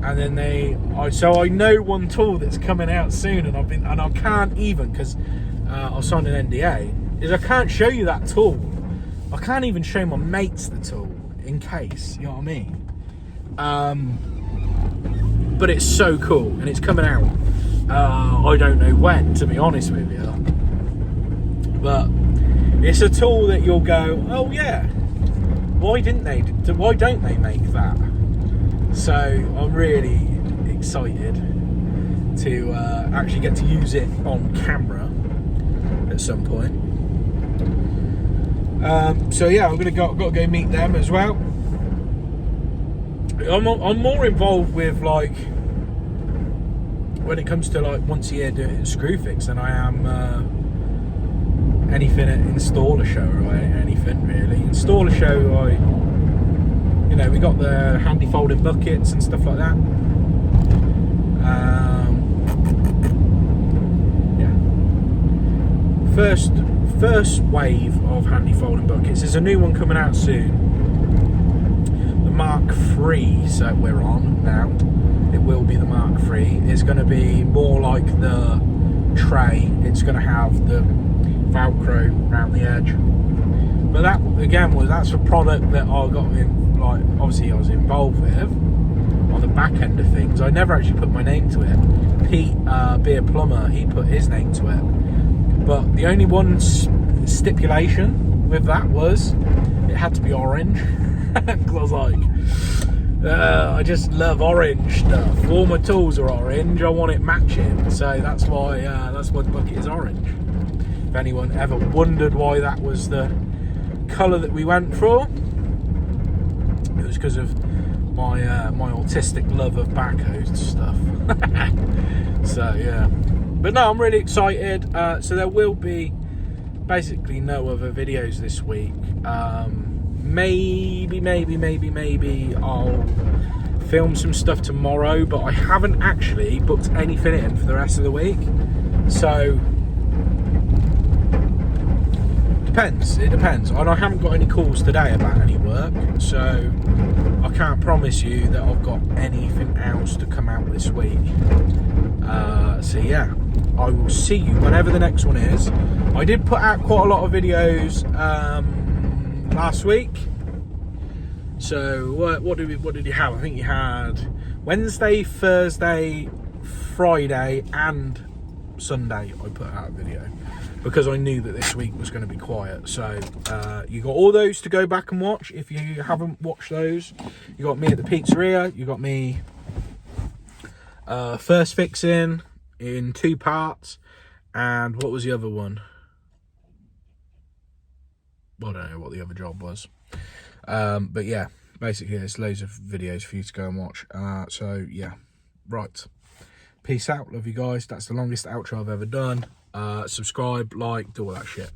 A: And then so I know one tool that's coming out soon, and I can't even, because I've signed an NDA, is I can't show you that tool. I can't even show my mates the tool, in case, you know what I mean? But it's so cool, and it's coming out. I don't know when, to be honest with you. But it's a tool that you'll go, oh yeah, why don't they make that? So I'm really excited to actually get to use it on camera at some point. So yeah, I've got to go meet them as well. I'm more involved with, like, when it comes to like once a year doing screwfix than I am anything at installer show or anything really. Installer show, you know, we got the handy folding buckets and stuff like that. Yeah, first wave of handy folding buckets. There's a new one coming out soon, the Mark III that we're on now. It will be the Mark III. It's going to be more like the tray. It's going to have the Velcro around the edge. But that again that's a product that I got in, like, obviously I was involved with on the back end of things. I never actually put my name to it. Pete, Beer Plumber, he put his name to it. But the only one stipulation with that was it had to be orange. Because I was like, I just love orange stuff. All my tools are orange. I want it matching, so that's why the bucket is orange. If anyone ever wondered why that was the colour that we went for, it was because of my my autistic love of backhoes stuff. So yeah, but no, I'm really excited. So there will be basically no other videos this week. Maybe I'll film some stuff tomorrow, but I haven't actually booked anything in for the rest of the week, so it depends. And I haven't got any calls today about any work, so I can't promise you that I've got anything else to come out this week. So yeah, I will see you whenever the next one is. I did put out quite a lot of videos last week. So what did you have? I think you had Wednesday, Thursday, Friday and Sunday I put out a video, because I knew that this week was going to be quiet. So you got all those to go back and watch if you haven't watched those. You got me at the pizzeria, you got me first fixing in 2 parts, and what was the other one? Well, I don't know what the other job was. But yeah, basically there's loads of videos for you to go and watch. So yeah, right, peace out, love you guys. That's the longest outro I've ever done. Subscribe, like, do all that shit.